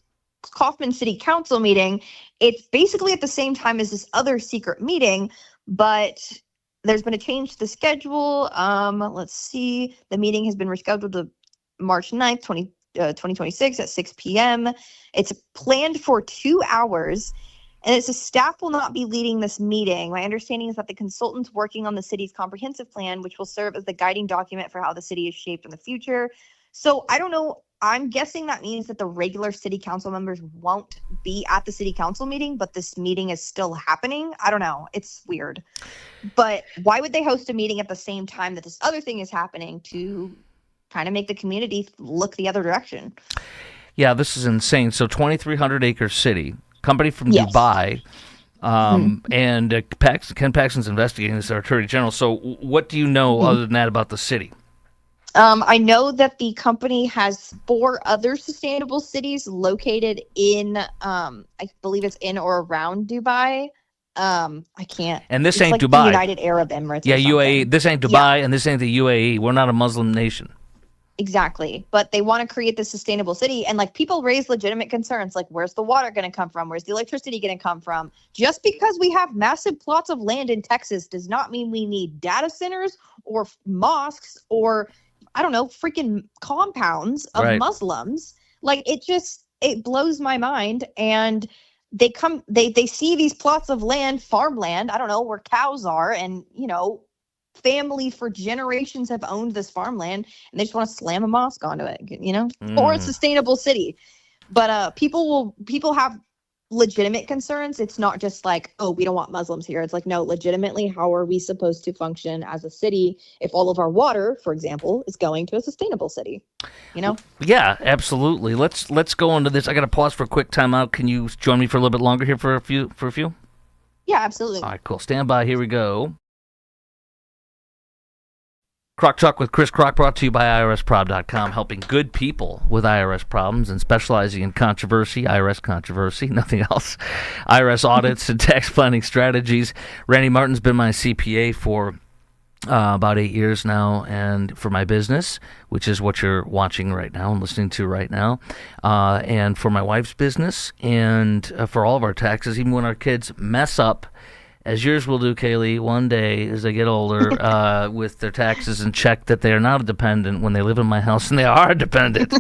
Kaufman City Council meeting, it's basically at the same time as this other secret meeting, but there's been a change to the schedule. Let's see. The meeting has been rescheduled to March 9th, 2026 at 6 p.m. It's planned for 2 hours. And it says staff will not be leading this meeting. My understanding is that the consultants working on the city's comprehensive plan, which will serve as the guiding document for how the city is shaped in the future. So I don't know. I'm guessing that means that the regular city council members won't be at the city council meeting, but this meeting is still happening. I don't know. It's weird. But why would they host a meeting at the same time that this other thing is happening to kind of make the community look the other direction? Yeah, this is insane. So 2,300 acre city. Company from Dubai, and Ken Paxton's investigating this, our Attorney General. So what do you know other than that about the city? I know that the company has 4 other sustainable cities located in, I believe it's in or around Dubai. I can't. And this it's ain't like Dubai. The United Arab Emirates. Yeah, or UAE. This ain't Dubai, and this ain't the UAE. We're not a Muslim nation. Exactly. But they want to create this sustainable city. And like people raise legitimate concerns, like where's the water going to come from? Where's the electricity going to come from? Just because we have massive plots of land in Texas does not mean we need data centers or mosques or, I don't know, freaking compounds of Muslims. Like it blows my mind. And they see these plots of land, farmland, I don't know, where cows are, and, you know, family for generations have owned this farmland, and they just want to slam a mosque onto it, you know, or a sustainable city. But people have legitimate concerns. It's not just like, oh, we don't want Muslims here. It's like, no, legitimately, how are we supposed to function as a city if all of our water, for example, is going to a sustainable city? You know? Yeah, absolutely. Let's go into this. I got to pause for a quick timeout. Can you join me for a little bit longer here for a few? Yeah, absolutely. All right, cool. Stand by. Here we go. Croc Talk with Chris Croc, brought to you by IRSprob.com, helping good people with IRS problems and specializing in controversy, IRS controversy, nothing else, IRS audits and tax planning strategies. Randy Martin's been my CPA for about 8 years now, and for my business, which is what you're watching right now and listening to right now, and for my wife's business, and for all of our taxes, even when our kids mess up, as yours will do, Kaylee, one day as they get older, with their taxes, and check that they are not a dependent when they live in my house, and they are a dependent.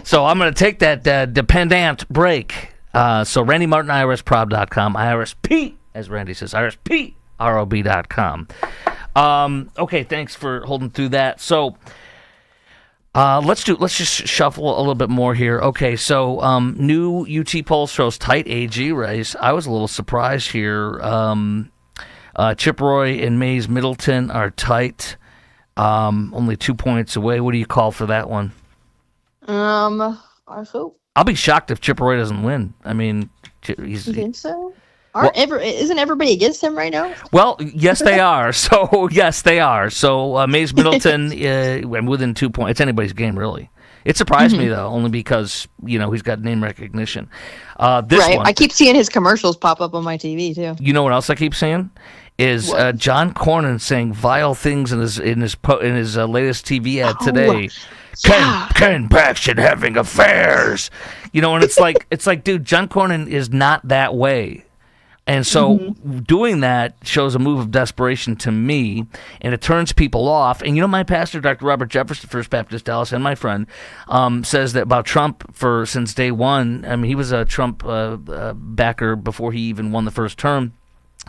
So I'm going to take that dependent break. So RandyMartinIRSProb.com, IRSP, as Randy says, IRSPROB.com. Okay, thanks for holding through that. So let's just shuffle a little bit more here. Okay, so new UT poll shows tight AG race. I was a little surprised here. Chip Roy and Mays Middleton are tight, only 2 points away. What do you call for that one? I hope. I'll be shocked if Chip Roy doesn't win. I mean, You think so? Isn't everybody against him right now? Well, yes, they are. So, yes, they are. So, Mays Middleton, within 2 points. It's anybody's game, really. It surprised me, though, only because, he's got name recognition. This one, I keep seeing his commercials pop up on my TV, too. You know what else I keep seeing? Is John Cornyn saying vile things in his latest TV ad today. Yeah. Ken Paxton having affairs. And it's like, dude, John Cornyn is not that way. And so doing that shows a move of desperation to me, and it turns people off. And my pastor, Dr. Robert Jefferson, First Baptist Dallas, and my friend, says that about Trump since day one. I mean, he was a Trump backer before he even won the first term.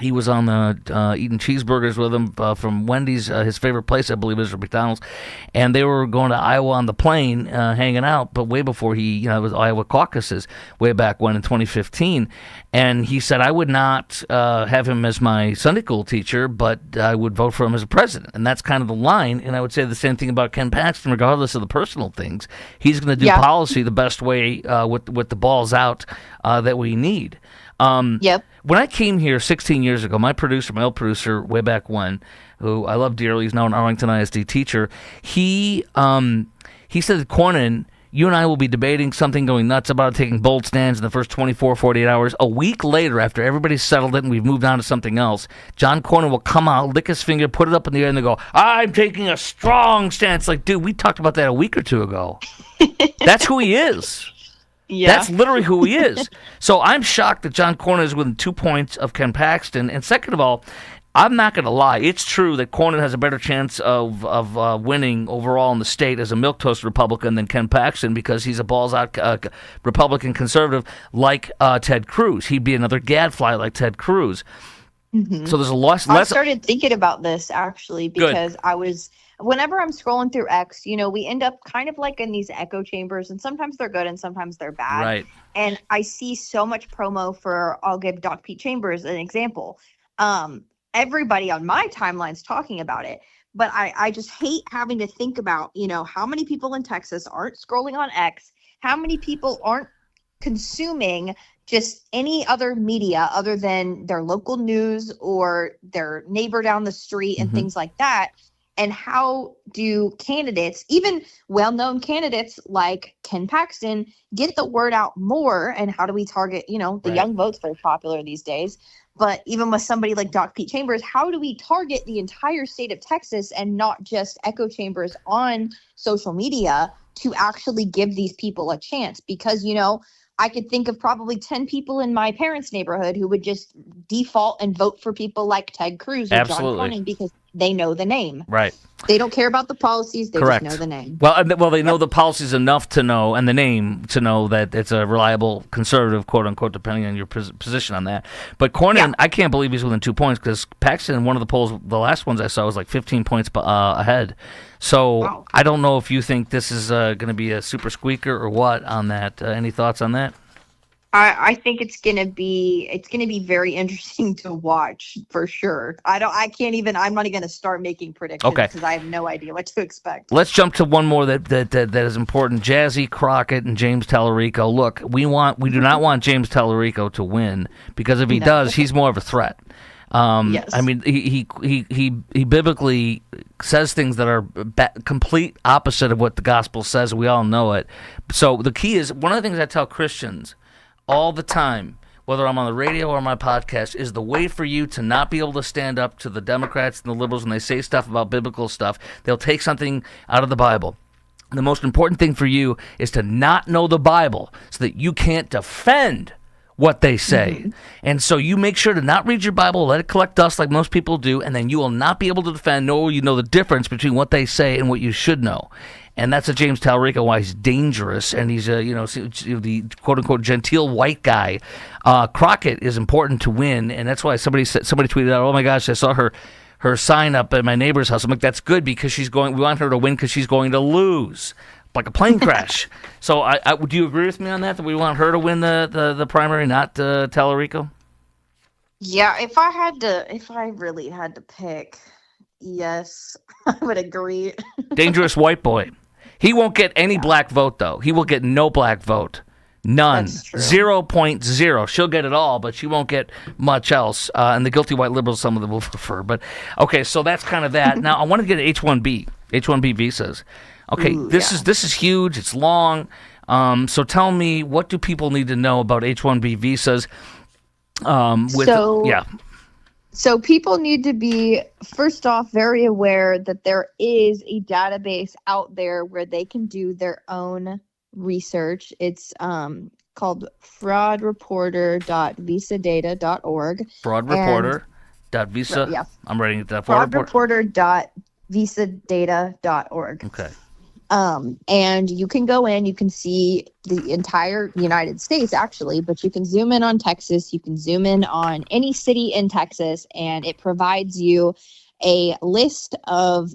He was on eating cheeseburgers with him from Wendy's, his favorite place, I believe, is McDonald's. And they were going to Iowa on the plane, hanging out, but way before it was Iowa caucuses, way back when in 2015. And he said, I would not have him as my Sunday school teacher, but I would vote for him as a president. And that's kind of the line. And I would say the same thing about Ken Paxton, regardless of the personal things. He's going to do policy the best way with the balls out that we need. When I came here 16 years ago, my old producer, way back when, who I love dearly, he's now an Arlington ISD teacher, he said that Cornyn, you and I will be debating something going nuts about taking bold stands in the first 24, 48 hours. A week later, after everybody's settled it and we've moved on to something else, John Cornyn will come out, lick his finger, put it up in the air, and they go, I'm taking a strong stance. Like, dude, we talked about that a week or two ago. That's who he is. Yeah. That's literally who he is. So I'm shocked that John Cornyn is within 2 points of Ken Paxton. And second of all, I'm not going to lie. It's true that Cornyn has a better chance of winning overall in the state as a milquetoast Republican than Ken Paxton because he's a balls-out Republican conservative like Ted Cruz. He'd be another gadfly like Ted Cruz. So there's a less. I started thinking about this, actually, because whenever I'm scrolling through X, we end up kind of like in these echo chambers, and sometimes they're good and sometimes they're bad. Right. And I see so much promo for, I'll give Doc Pete Chambers an example. Everybody on my timeline's talking about it, but I just hate having to think about, how many people in Texas aren't scrolling on X, how many people aren't consuming just any other media other than their local news or their neighbor down the street and things like that. And how do candidates, even well-known candidates like Ken Paxton, get the word out more? And how do we target, the young vote's very popular these days. But even with somebody like Doc Pete Chambers, how do we target the entire state of Texas and not just echo chambers on social media to actually give these people a chance? Because, I could think of probably 10 people in my parents' neighborhood who would just default and vote for people like Ted Cruz or John Cornyn because they know the name. Right. They don't care about the policies. They just know the name. Well, they know the policies enough to know, and the name to know that it's a reliable conservative, quote unquote, depending on your position on that. But Cornyn, I can't believe he's within 2 points because Paxton, in one of the polls, the last ones I saw, was like 15 points ahead. So I don't know if you think this is going to be a super squeaker or what on that. Any thoughts on that? I think it's gonna be very interesting to watch for sure. I'm not even gonna start making predictions because I have no idea what to expect. Let's jump to one more that is important. Jazzy Crockett and James Tallarico. Look, we do not want James Tallarico to win because if he does, he's more of a threat. Yes. I mean, he biblically says things that are complete opposite of what the gospel says. We all know it. So the key is, one of the things I tell Christians all the time, whether I'm on the radio or my podcast, is the way for you to not be able to stand up to the Democrats and the liberals when they say stuff about biblical stuff. They'll take something out of the Bible. The most important thing for you is to not know the Bible so that you can't defend what they say. Mm-hmm. And so you make sure to not read your Bible, let it collect dust like most people do, and then you will not be able to defend, nor will you know the difference between what they say and what you should know. And that's a James Talarico why he's dangerous, and he's the quote-unquote genteel white guy. Crockett is important to win, and that's why somebody tweeted out, oh my gosh, I saw her sign up at my neighbor's house. I'm like, that's good because we want her to win because she's going to lose. Like a plane crash. So do you agree with me on that we want her to win the primary, not Talarico? Yeah, if I really had to pick, yes, I would agree. Dangerous white boy. He won't get any black vote, though. He will get no black vote. None. 0.0. She'll get it all, but she won't get much else. And the guilty white liberals, some of them will prefer. But, okay, so that's kind of that. Now, I want to get H1-B. H1-B visas. Okay, Ooh, this is huge. It's long. So tell me, what do people need to know about H1-B visas? So people need to be, first off, very aware that there is a database out there where they can do their own research. It's called fraudreporter.visadata.org. Fraudreporter.visa. Yeah. I'm writing it down. Fraudreporter.visadata.org. Okay. And you can go in, you can see the entire United States actually, but you can zoom in on Texas, you can zoom in on any city in Texas, and it provides you a list of,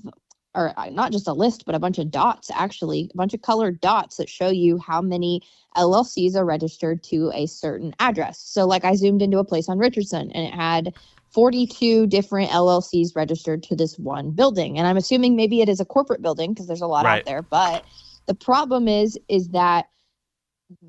or not just a list, but a bunch of dots actually, a bunch of colored dots that show you how many LLCs are registered to a certain address. So like I zoomed into a place on Richardson and it had 42 different LLCs registered to this one building. And I'm assuming maybe it is a corporate building because there's a lot out there. But the problem is that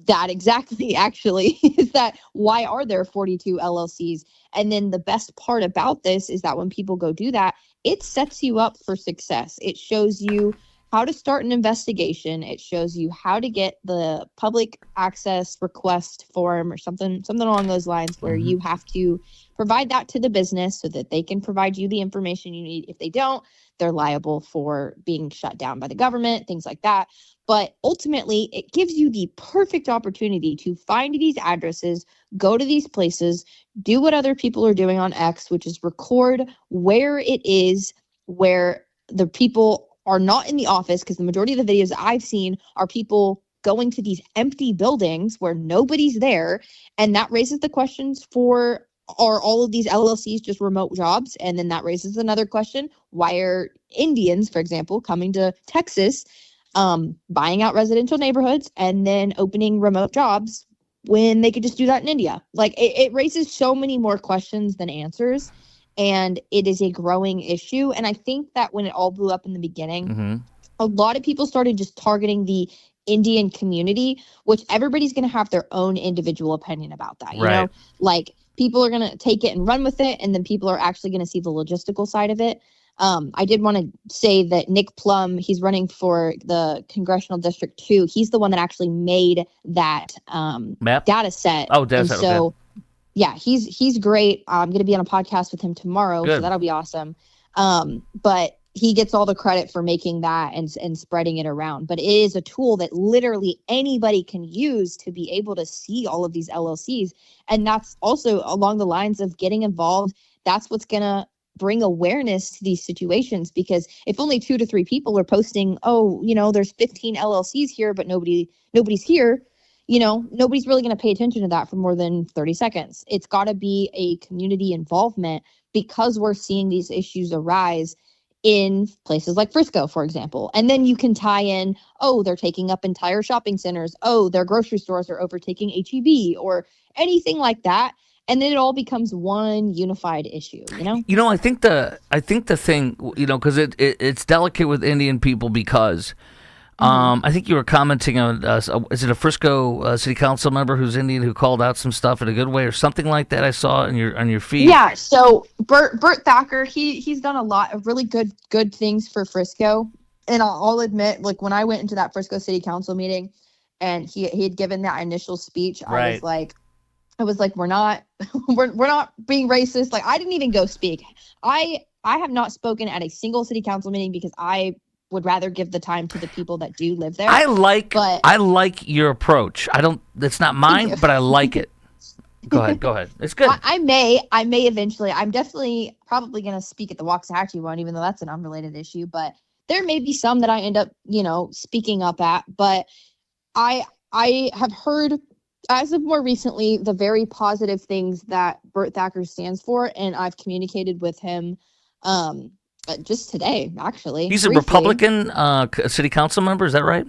exactly actually is that why are there 42 LLCs? And then the best part about this is that when people go do that, it sets you up for success. It shows you how to start an investigation. It shows you how to get the public access request form or something along those lines where you have to provide that to the business so that they can provide you the information you need. If they don't, they're liable for being shut down by the government, things like that. But ultimately, it gives you the perfect opportunity to find these addresses, go to these places, do what other people are doing on X, which is record where it is, where the people are not in the office, because the majority of the videos I've seen are people going to these empty buildings where nobody's there. And that raises the questions for, are all of these LLCs just remote jobs? And then that raises another question. Why are Indians, for example, coming to Texas, buying out residential neighborhoods and then opening remote jobs when they could just do that in India? Like it raises so many more questions than answers. And it is a growing issue. And I think that when it all blew up in the beginning, a lot of people started just targeting the Indian community, which everybody's going to have their own individual opinion about that. You know, like people are going to take it and run with it. And then people are actually going to see the logistical side of it. I did want to say that Nick Plum, he's running for the Congressional District 2. He's the one that actually made that data set. Oh, data set. So, okay. Yeah, he's great. I'm going to be on a podcast with him tomorrow, so that'll be awesome. But he gets all the credit for making that and spreading it around. But it is a tool that literally anybody can use to be able to see all of these LLCs. And that's also along the lines of getting involved. That's what's going to bring awareness to these situations, because if only 2 to 3 people are posting, oh, you know, there's 15 LLCs here, but nobody's here. You know, nobody's really going to pay attention to that for more than 30 seconds. It's got to be a community involvement, because we're seeing these issues arise in places like Frisco, for example. And then you can tie in, oh, they're taking up entire shopping centers. Oh, their grocery stores are overtaking H-E-B or anything like that. And then it all becomes one unified issue, you know? You know, I think the thing, you know, because it's delicate with Indian people because I think you were commenting on, is it a Frisco city council member who's Indian who called out some stuff in a good way or something like that? I saw on your feed. Yeah, so Bert Thacker, he's done a lot of really good things for Frisco. And I'll admit, like when I went into that Frisco city council meeting and he had given that initial speech, I was like, I was like, we're not we're not being racist. Like, I didn't even go speak. I have not spoken at a single city council meeting because I would rather give the time to the people that do live there. I like your approach. It's not mine, but I like it. Go ahead. It's good. I may eventually. I'm definitely probably going to speak at the Waxahachie one, even though that's an unrelated issue. But there may be some that I end up, speaking up at. But I have heard, as of more recently, the very positive things that Burt Thacker stands for, and I've communicated with him just today, actually. He's briefly. a Republican city council member, is that right?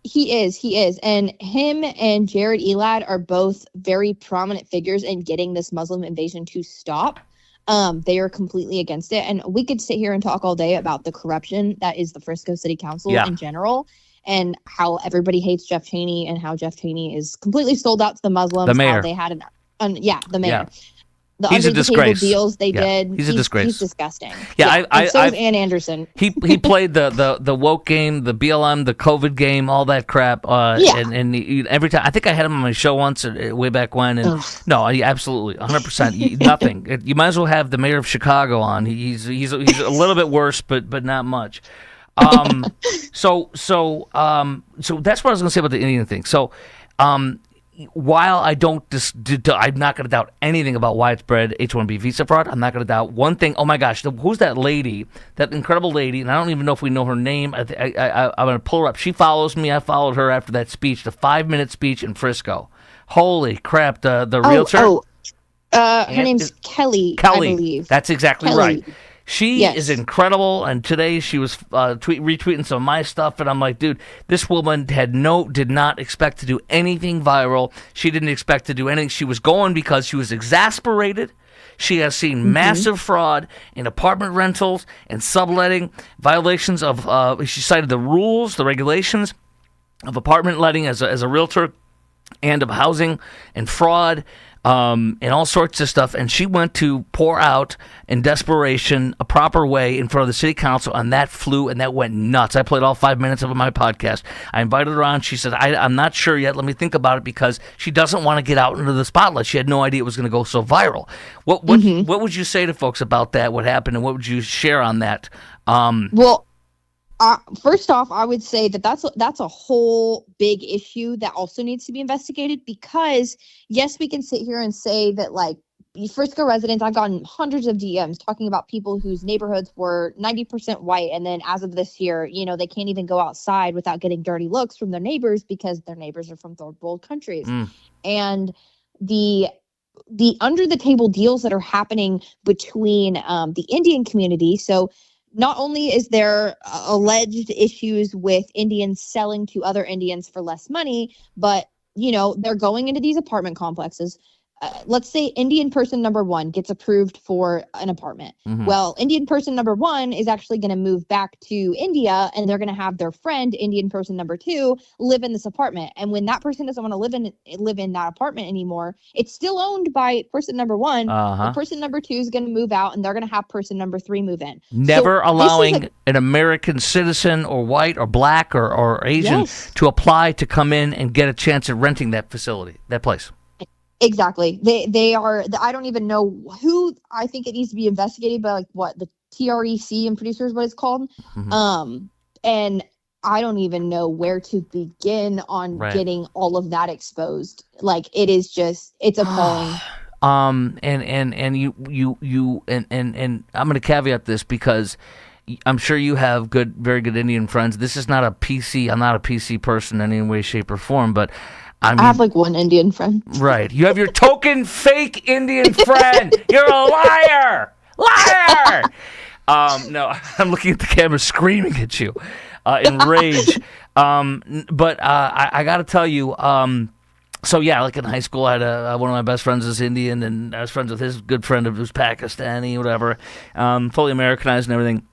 He is. And him and Jared Elad are both very prominent figures in getting this Muslim invasion to stop. They are completely against it. And we could sit here and talk all day about the corruption that is the Frisco City Council in general, and how everybody hates Jeff Cheney, and how Jeff Cheney is completely sold out to the Muslims. The mayor. How they had the mayor. Yeah. He's a disgrace. Deals they did. He's a disgrace. He's disgusting. Yeah, so is Ann Anderson. He played the woke game, the BLM, the COVID game, all that crap. And every time, I think I had him on my show once, way back when. And no, absolutely, 100%, nothing. You might as well have the mayor of Chicago on. He's a little bit worse, but not much. So that's what I was going to say about the Indian thing. So, while I don't, I'm not going to doubt anything about widespread H1-B visa fraud. I'm not going to doubt one thing. Oh my gosh, who's that lady? That incredible lady, and I don't even know if we know her name. I'm going to pull her up. She follows me. I followed her after that speech, the 5-minute speech in Frisco. Holy crap! The realtor. Her name's Kelly. I believe. That's exactly Kelly. right. She is incredible, and today she was retweeting some of my stuff, and I'm like, dude, this woman did not expect to do anything viral. She didn't expect to do anything. She was going because she was exasperated. She has seen massive fraud in apartment rentals and subletting, violations of, she cited the rules, the regulations of apartment letting as a realtor, and of housing and fraud, and all sorts of stuff. And she went to pour out, in desperation, a proper way in front of the city council, and that flew, and that went nuts. I played all 5 minutes of my podcast. I invited her on. She said, I'm not sure yet. Let me think about it, because she doesn't want to get out into the spotlight. She had no idea it was going to go so viral. What would you say to folks about that, what happened, and what would you share on that? First off, I would say that's a whole big issue that also needs to be investigated, because yes, we can sit here and say that, like, Frisco residents, I've gotten hundreds of DMs talking about people whose neighborhoods were 90% white, and then as of this year, they can't even go outside without getting dirty looks from their neighbors because their neighbors are from third world countries. And the under the table deals that are happening between the Indian community. So not only is there alleged issues with Indians selling to other Indians for less money, but, they're going into these apartment complexes. Let's say Indian person number 1 gets approved for an apartment. Well, Indian person number 1 is actually going to move back to India, and they're going to have their friend, Indian person number 2, live in this apartment. And when that person doesn't want to live in that apartment anymore, it's still owned by person number 1. The person number 2 is going to move out, and they're going to have person number 3 move in. Never allowing an American citizen or white or black or Asian to apply to come in and get a chance at renting that facility, that place. Exactly. They are, I don't even know who. I think it needs to be investigated by, like, what the TREC and producers, what it's called. And I don't even know where to begin on getting all of that exposed. Like, it is just, it's appalling. And you I'm going to caveat this, because I'm sure you have very good Indian friends. This is not a PC. I'm not a PC person in any way, shape, or form, but I have like one Indian friend. Right. You have your token fake Indian friend. You're a liar. Liar. No, I'm looking at the camera screaming at you in rage. But I got to tell you, so yeah, like in high school, I had one of my best friends is Indian, and I was friends with his good friend who's Pakistani, whatever, fully Americanized and everything.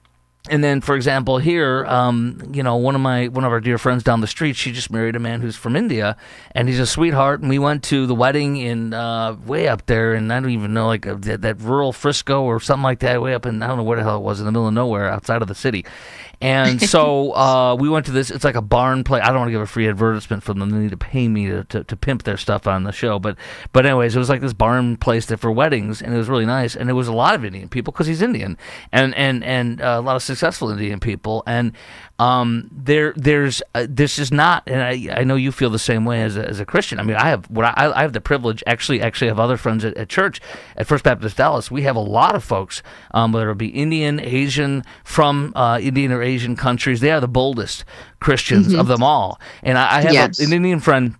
And then, for example, here, one of our dear friends down the street, she just married a man who's from India, and he's a sweetheart. And we went to the wedding in way up there, and I don't even know, like that rural Frisco or something like that, way up in, I don't know where the hell it was, in the middle of nowhere, outside of the city. And so we went to this. It's like a barn place. I don't want to give a free advertisement for them. They need to pay me to pimp their stuff on the show. But anyways, it was like this barn place that for weddings, and it was really nice. And there was a lot of Indian people because he's Indian, and a lot of successful Indian people. And there's this is not, and I know you feel the same way as a Christian. I mean, I have the privilege. Actually, I have other friends at church at First Baptist Dallas. We have a lot of folks, whether it be Indian, Asian, from Indian or Asian countries. They are the boldest Christians of them all. And I have an Indian friend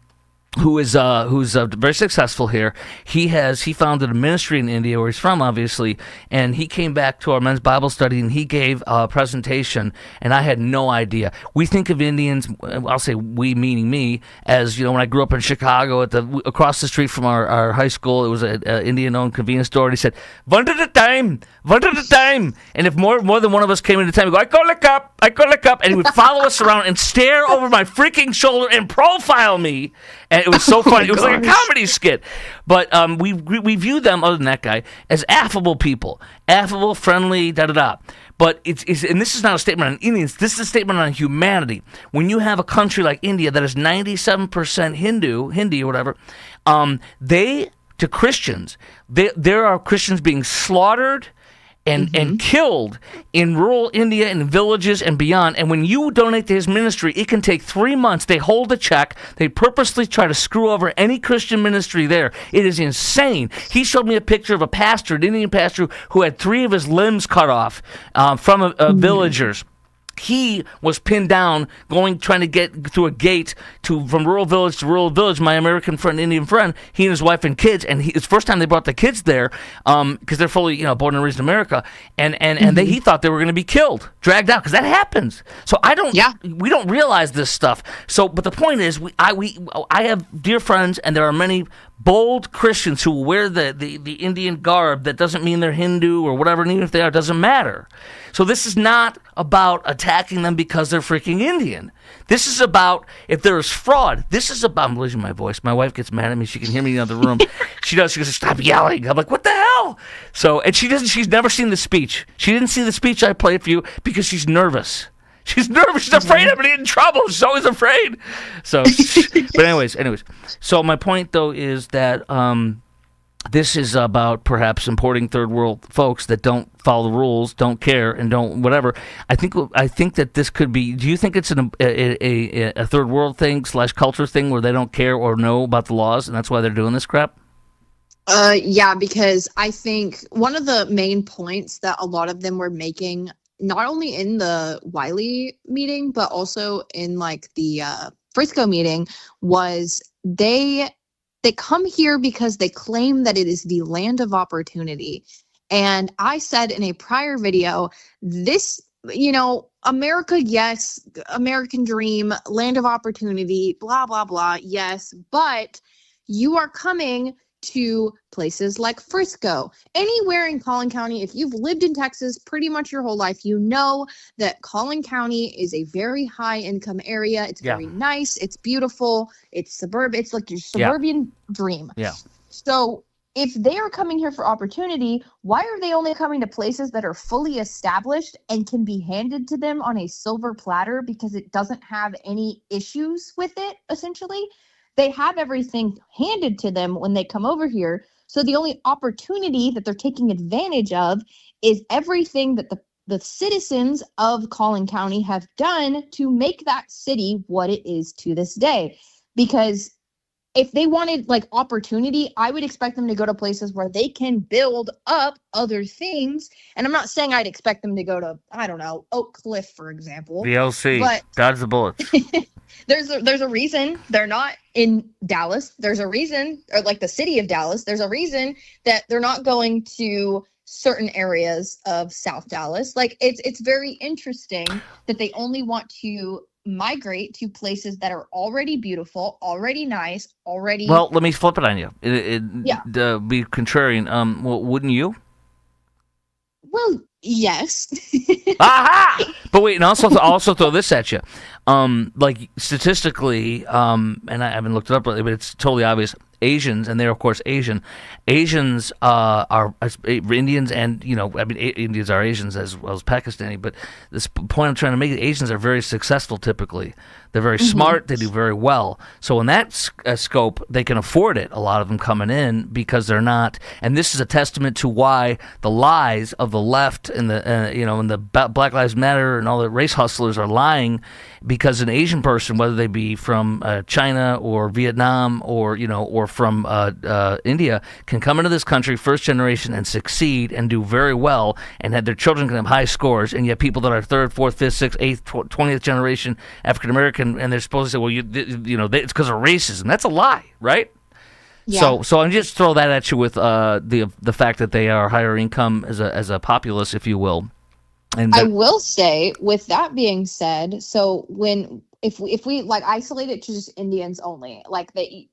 who's very successful here. He founded a ministry in India where he's from, obviously, and he came back to our men's Bible study and he gave a presentation, and I had no idea. We think of Indians, I'll say we meaning me, as, when I grew up in Chicago across the street from our high school, it was an Indian-owned convenience store, and he said, one at a time, and if more than one of us came in at a time, he'd go, I call a cup, and he would follow us around and stare over my freaking shoulder and profile me. And it was so funny. It was like a comedy skit. But we view them, other than that guy, as affable people. Affable, friendly, da-da-da. But it's and this is not a statement on Indians. This is a statement on humanity. When you have a country like India that is 97% Hindi or whatever, to Christians, there are Christians being slaughtered and killed in rural India and villages and beyond. And when you donate to his ministry, it can take 3 months. They hold a check. They purposely try to screw over any Christian ministry there. It is insane. He showed me a picture of a pastor, an Indian pastor, who had 3 of his limbs cut off from villagers. He was pinned down, trying to get through a gate from rural village to rural village. My American friend, Indian friend, he and his wife and kids, and it's the first time they brought the kids there, because they're fully, born and raised in America, and he thought they were going to be killed, dragged out, because that happens. So we don't realize this stuff. So, but the point is, I have dear friends, and there are many bold Christians who wear the Indian garb. That doesn't mean they're Hindu or whatever, and even if they are, it doesn't matter. So this is not about attacking them because they're freaking Indian. This is about if there is fraud. This is about, I'm losing my voice. My wife gets mad at me. She can hear me in the other room. She goes, stop yelling. I'm like, what the hell? So, and she's never seen the speech. She didn't see the speech I played for you because she's nervous. She's nervous. She's afraid I'm going to get in trouble. She's always afraid. So, but anyways. So my point, though, is that this is about perhaps importing third world folks that don't follow the rules, don't care, and don't whatever. I think that this could be. Do you think it's a third world thing / culture thing where they don't care or know about the laws, and that's why they're doing this crap? Yeah, because I think one of the main points that a lot of them were making, not only in the Wiley meeting, but also in like the Frisco meeting, was they come here because they claim that it is the land of opportunity. And I said in a prior video, this, America, yes, American dream, land of opportunity, blah, blah, blah, yes, but you are coming to places like Frisco. Anywhere in Collin County, if you've lived in Texas pretty much your whole life, you know that Collin County is a very high income area. It's very nice. It's beautiful. It's suburban. It's like your suburban dream. Yeah. So if they are coming here for opportunity, why are they only coming to places that are fully established and can be handed to them on a silver platter because it doesn't have any issues with it, essentially? They have everything handed to them when they come over here. So the only opportunity that they're taking advantage of is everything that the citizens of Collin County have done to make that city what it is to this day. Because if they wanted like opportunity, I would expect them to go to places where they can build up other things. And I'm not saying I'd expect them to go to, I don't know, Oak Cliff, for example. The LC, but dodge the bullets. There's a reason they're not in Dallas. There's a reason, or like the city of Dallas, there's a reason that they're not going to certain areas of South Dallas. Like it's very interesting that they only want to migrate to places that are already beautiful, already nice, already. Well, let me flip it on you. Be contrarian. Well, wouldn't you? Well, yes. Aha! But wait, and I'll also throw this at you. Like statistically, and I haven't looked it up lately, but it's totally obvious. Asians, and they're of course Asian. Asians are Indians, and Indians are Asians as well as Pakistani. But this point I'm trying to make: Asians are very successful. Typically, they're very smart. They do very well. So in that scope, they can afford it. A lot of them coming in because they're not. And this is a testament to why the lies of the left and the and the Black Lives Matter and all the race hustlers are lying, because an Asian person, whether they be from China or Vietnam or from India, can come into this country first generation and succeed and do very well, and their children can have high scores. And yet people that are third, fourth, fifth, sixth, eighth, 20th generation African American, and they're supposed to say, well, it's because of racism. That's a lie, right? Yeah. So I'm just throw that at you with the fact that they are higher income as a populace, if you will. And I will say, with that being said, so if we like isolate it to just Indians only, like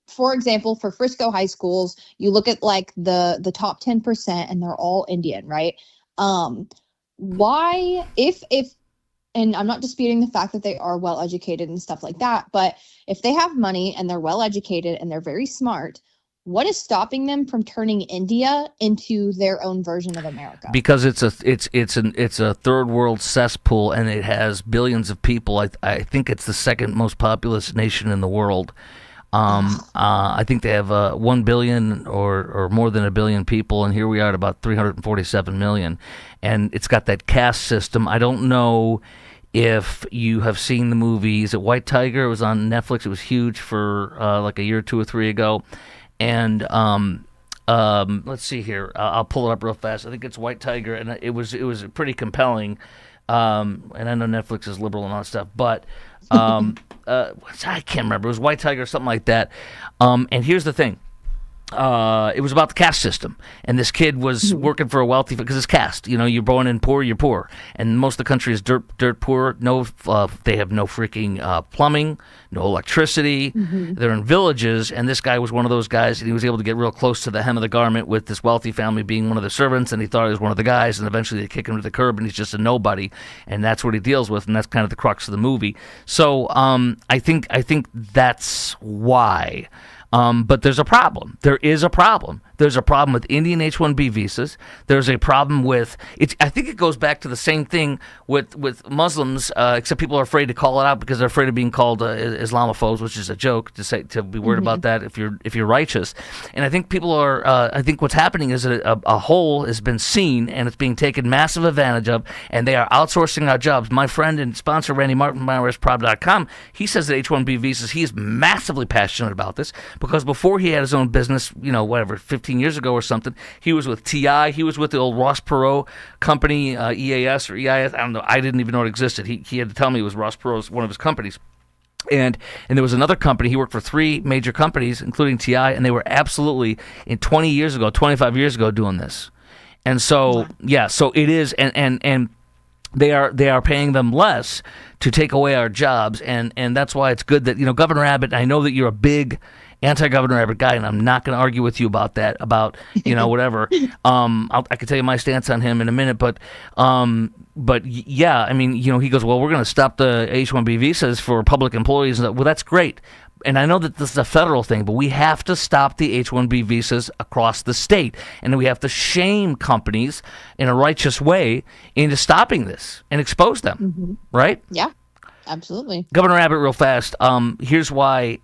for example, for Frisco high schools, you look at like the top 10% and they're all Indian, right? Why, if and I'm not disputing the fact that they are well educated and stuff like that, but if they have money and they're well educated and they're very smart, what is stopping them from turning India into their own version of America? Because it's a third world cesspool, and it has billions of people. I think it's the second most populous nation in the world. I think they have 1 billion or more than a billion people, and here we are at about 347 million. And it's got that caste system. I don't know if you have seen the movie. Is it White Tiger? It was on Netflix. It was huge for like a year or two or three ago. And let's see here. I'll pull it up real fast. I think it's White Tiger, and it was pretty compelling. And I know Netflix is liberal and all that stuff, but I can't remember. It was White Tiger or something like that. And here's the thing. It was about the caste system, and this kid was working for a wealthy, because it's caste. You're born in poor, you're poor, and most of the country is dirt poor. No, they have no freaking plumbing, no electricity. They're in villages, and this guy was one of those guys, and he was able to get real close to the hem of the garment with this wealthy family being one of the servants, and he thought he was one of the guys, and eventually they kick him to the curb, and he's just a nobody, and that's what he deals with, and that's kind of the crux of the movie. So I think that's why. But there's a problem. There is a problem. There's a problem with Indian H1-B visas. There's a problem with it. I think it goes back to the same thing with Muslims, except people are afraid to call it out because they're afraid of being called Islamophobes, which is a joke to be worried about that if you're righteous. And I think people are. I think what's happening is that a hole has been seen and it's being taken massive advantage of, and they are outsourcing our jobs. My friend and sponsor Randy Martin from IRSProb.com, he says that H1-B visas. He is massively passionate about this because before he had his own business, 15 years ago or something, he was with TI. He was with the old Ross Perot company, EAS or EIS. I don't know. I didn't even know it existed. He had to tell me it was Ross Perot's one of his companies. And there was another company. He worked for 3 major companies, including TI, and they were absolutely, 25 years ago, doing this. And so, so it is, and they are paying them less to take away our jobs, and that's why it's good that, Governor Abbott, I know that you're a big anti-Governor Abbott guy, and I'm not going to argue with you about that, whatever. I can tell you my stance on him in a minute, but yeah, he goes, well, we're going to stop the H-1B visas for public employees. Well, that's great. And I know that this is a federal thing, but we have to stop the H-1B visas across the state. And we have to shame companies in a righteous way into stopping this and expose them, right? Yeah, absolutely. Governor Abbott, real fast, here's why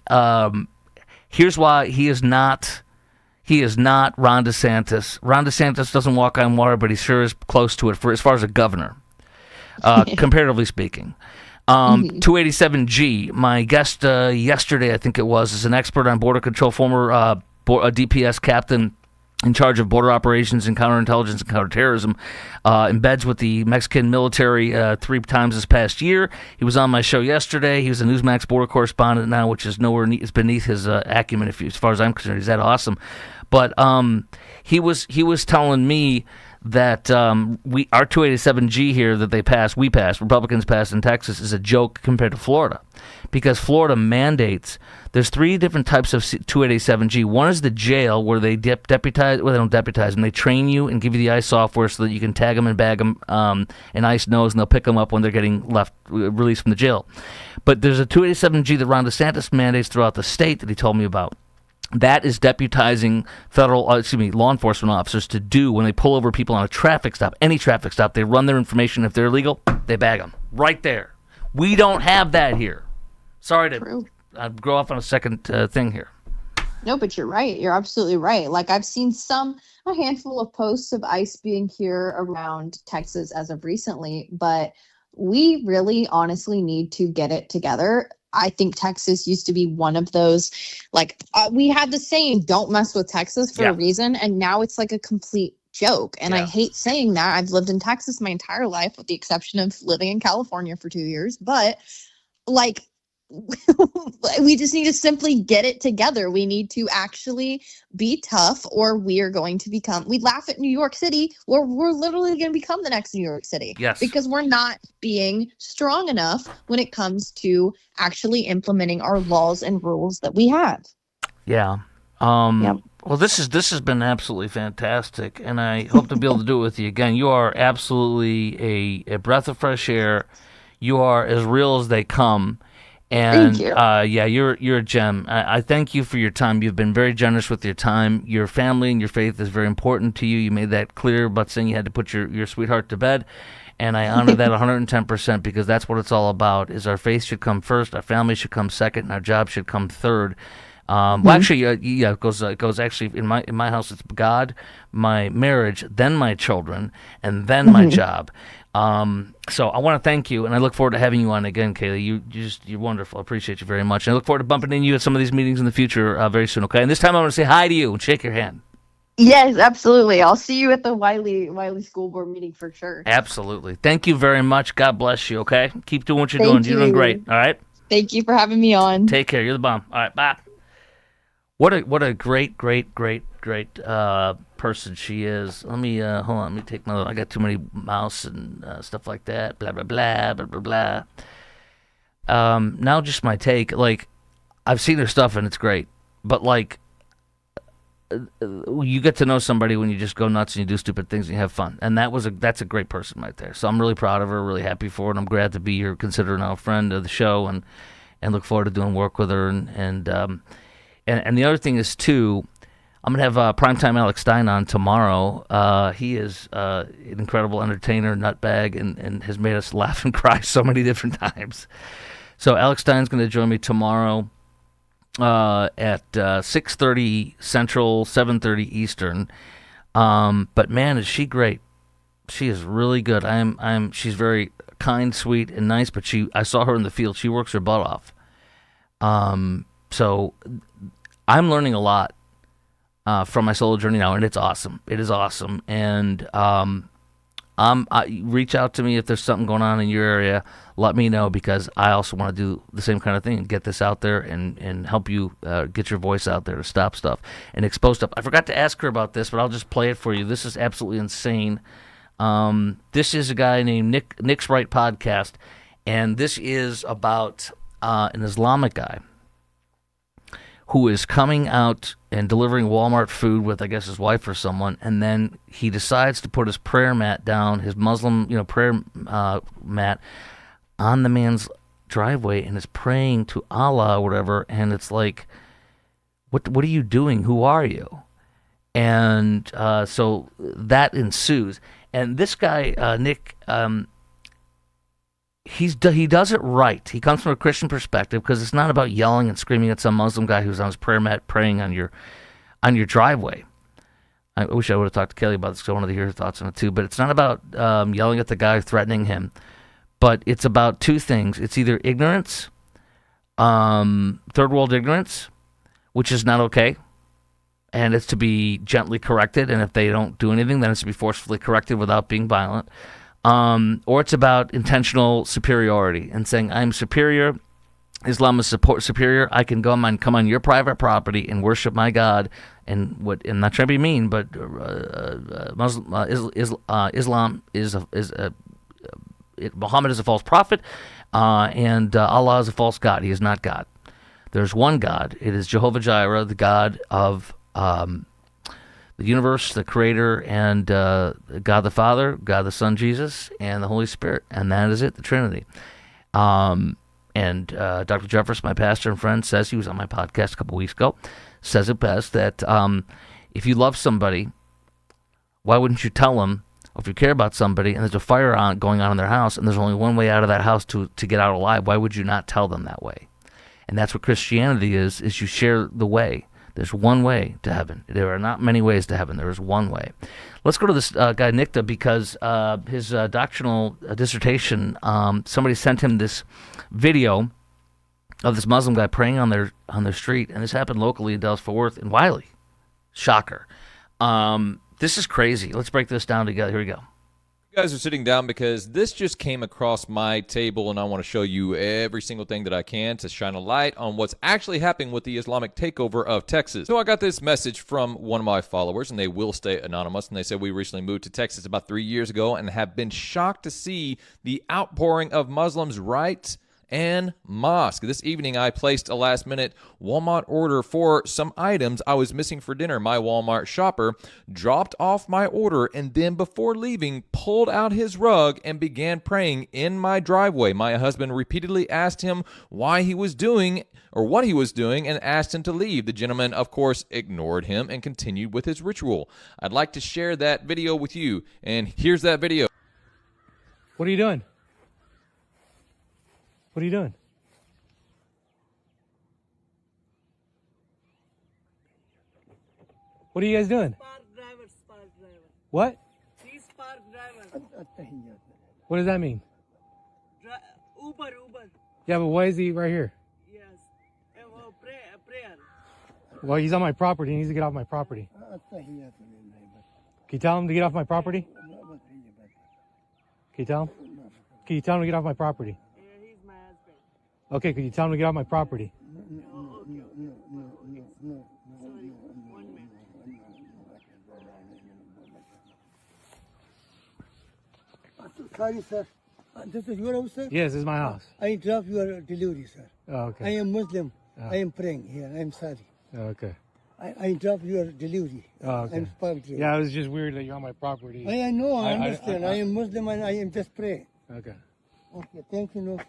he is not Ron DeSantis. Ron DeSantis doesn't walk on water, but he sure is close to it for as far as a governor, comparatively speaking. 287G, my guest yesterday, I think it was, is an expert on border control, former DPS captain in charge of border operations and counterintelligence and counterterrorism, embeds with the Mexican military 3 times this past year. He was on my show yesterday. He was a Newsmax border correspondent now, which is it's beneath his acumen, as far as I'm concerned. He's that awesome. But he was telling me that our 287G here that Republicans passed in Texas, is a joke compared to Florida, because Florida mandates. There's 3 different types of 287G. One is the jail, where they deputize. Well, they don't deputize them. They train you and give you the ICE software so that you can tag them and bag them. And ICE knows, and they'll pick them up when they're getting released from the jail. But there's a 287G that Ron DeSantis mandates throughout the state that he told me about. that is deputizing law enforcement officers to do when they pull over people on a traffic stop, any traffic stop. They run their information. If they're illegal, they bag them right there. We don't have that here. Sorry to grow off on a second thing here. No, but you're right. You're absolutely right. Like, I've seen a handful of posts of ICE being here around Texas as of recently, but we really honestly need to get it together. I think Texas used to be one of those, like, we had the saying, don't mess with Texas for a reason. And now it's like a complete joke. And I hate saying that. I've lived in Texas my entire life, with the exception of living in California for 2 years. But like, we just need to simply get it together. We need to actually be tough, or we are going to become, we laugh at New York City, or we're literally going to become the next New York City. Yes. Because we're not being strong enough when it comes to actually implementing our laws and rules that we have. Yeah. Well, this has been absolutely fantastic, and I hope to be able to do it with you again. You are absolutely a breath of fresh air. You are as real as they come. And thank you. You're a gem. I thank you for your time. You've been very generous with your time. Your family and your faith is very important to you. You made that clear about saying you had to put your sweetheart to bed, and I honor that 110%, because that's what it's all about. Is our faith should come first, our family should come second, and our job should come third. Well, actually, it goes actually in my house. It's God, my marriage, then my children, and then my job. So I want to thank you, and I look forward to having you on again, Kaylee. You're wonderful. I appreciate you very much, and I look forward to bumping into you at some of these meetings in the future very soon. Okay, and this time I want to say hi to you and shake your hand. Yes, absolutely. I'll see you at the Wiley School Board meeting for sure. Absolutely. Thank you very much. God bless you. Okay, keep doing what you're doing. You're doing great. All right. Thank you for having me on. Take care. You're the bomb. All right. Bye. What a great person she is. Let me hold on. Let me take my. I got too many mouse and stuff like that. Blah blah blah blah blah blah. Now just my take. Like, I've seen her stuff and it's great, but like, you get to know somebody when you just go nuts and you do stupid things and you have fun, and that's a great person right there. So I'm really proud of her, really happy for her, and I'm glad to be here, consider her now a friend of the show, and look forward to doing work with her, and the other thing is too, I'm gonna have primetime Alex Stein on tomorrow. He is an incredible entertainer, nutbag, and has made us laugh and cry so many different times. So Alex Stein's gonna join me tomorrow at 6:30 Central, 7:30 Eastern. But man, is she great! She is really good. She's very kind, sweet, and nice. But I saw her in the field. She works her butt off. So I'm learning a lot from my solo journey now, and it's awesome. It is awesome. And reach out to me if there's something going on in your area. Let me know, because I also want to do the same kind of thing and get this out there and help you get your voice out there to stop stuff and expose stuff. I forgot to ask her about this, but I'll just play it for you. This is absolutely insane. This is a guy named Nick's Right Podcast, and this is about an Islamic guy who is coming out and delivering Walmart food with, I guess, his wife or someone, and then he decides to put his prayer mat down, his Muslim, prayer mat, on the man's driveway, and is praying to Allah or whatever, and it's like, what are you doing? Who are you? And so that ensues. And this guy, Nick, he does it right. He comes from a Christian perspective, because it's not about yelling and screaming at some Muslim guy who's on his prayer mat praying on your driveway. I wish I would have talked to Kelly about this, because I wanted to hear her thoughts on it too. But it's not about yelling at the guy, threatening him, but it's about two things. It's either ignorance, third world ignorance, which is not okay, and it's to be gently corrected. And if they don't do anything, then it's to be forcefully corrected without being violent. Or it's about intentional superiority and saying, I'm superior, Islam is superior, I can come on your private property and worship my God, and I'm not trying to be mean, but Islam is Muhammad is a false prophet, and Allah is a false God. He is not God. There's one God. It is Jehovah Jireh, the God of the universe, the creator, and God the Father, God the Son, Jesus, and the Holy Spirit. And that is it, the Trinity. And Dr. Jeffress, my pastor and friend, says, he was on my podcast a couple weeks ago, says it best that if you love somebody, why wouldn't you tell them, if you care about somebody and there's a fire going on in their house and there's only one way out of that house to get out alive, why would you not tell them that way? And that's what Christianity is you share the way. There's one way to heaven. There are not many ways to heaven. There is one way. Let's go to this guy, Nikta, because his doctrinal dissertation, somebody sent him this video of this Muslim guy praying on their street, and this happened locally in Dallas-Fort Worth in Wiley. Shocker. This is crazy. Let's break this down together. Here we go. You guys are sitting down because this just came across my table, and I want to show you every single thing that I can to shine a light on what's actually happening with the Islamic takeover of Texas. So I got this message from one of my followers, and they will stay anonymous, and they said, we recently moved to Texas about 3 years ago and have been shocked to see the outpouring of Muslims right and mosque. This evening, I placed a last-minute Walmart order for some items I was missing for dinner. My Walmart shopper dropped off my order and then, before leaving, pulled out his rug and began praying in my driveway. My husband repeatedly asked him why he was doing or what he was doing and asked him to leave. The gentleman, of course, ignored him and continued with his ritual. I'd like to share that video with you, and here's that video. What are you doing? What are you doing? What are you guys doing? Spark driver. What? He's spark driver. What does that mean? Uber. Yeah, but why is he right here? Yes. Prayer. Well, he's on my property. He needs to get off my property. Can you tell him to get off my property? Can you tell him? Can you tell him to get off my property? Yeah, he's my husband. Okay, can you tell him to get off my property? Sorry, 1 minute. Sorry, sir. This is your house, sir? Yes, this is my house. I drop your delivery, sir. Oh, I okay. am Muslim. I am praying here. I'm sorry. Oh, okay. I drop your delivery. Oh, okay. I'm spark driver. Yeah, it was just weird that you're on my property. I know, I understand. I am Muslim and I am just praying. Okay. Okay, thank you. No.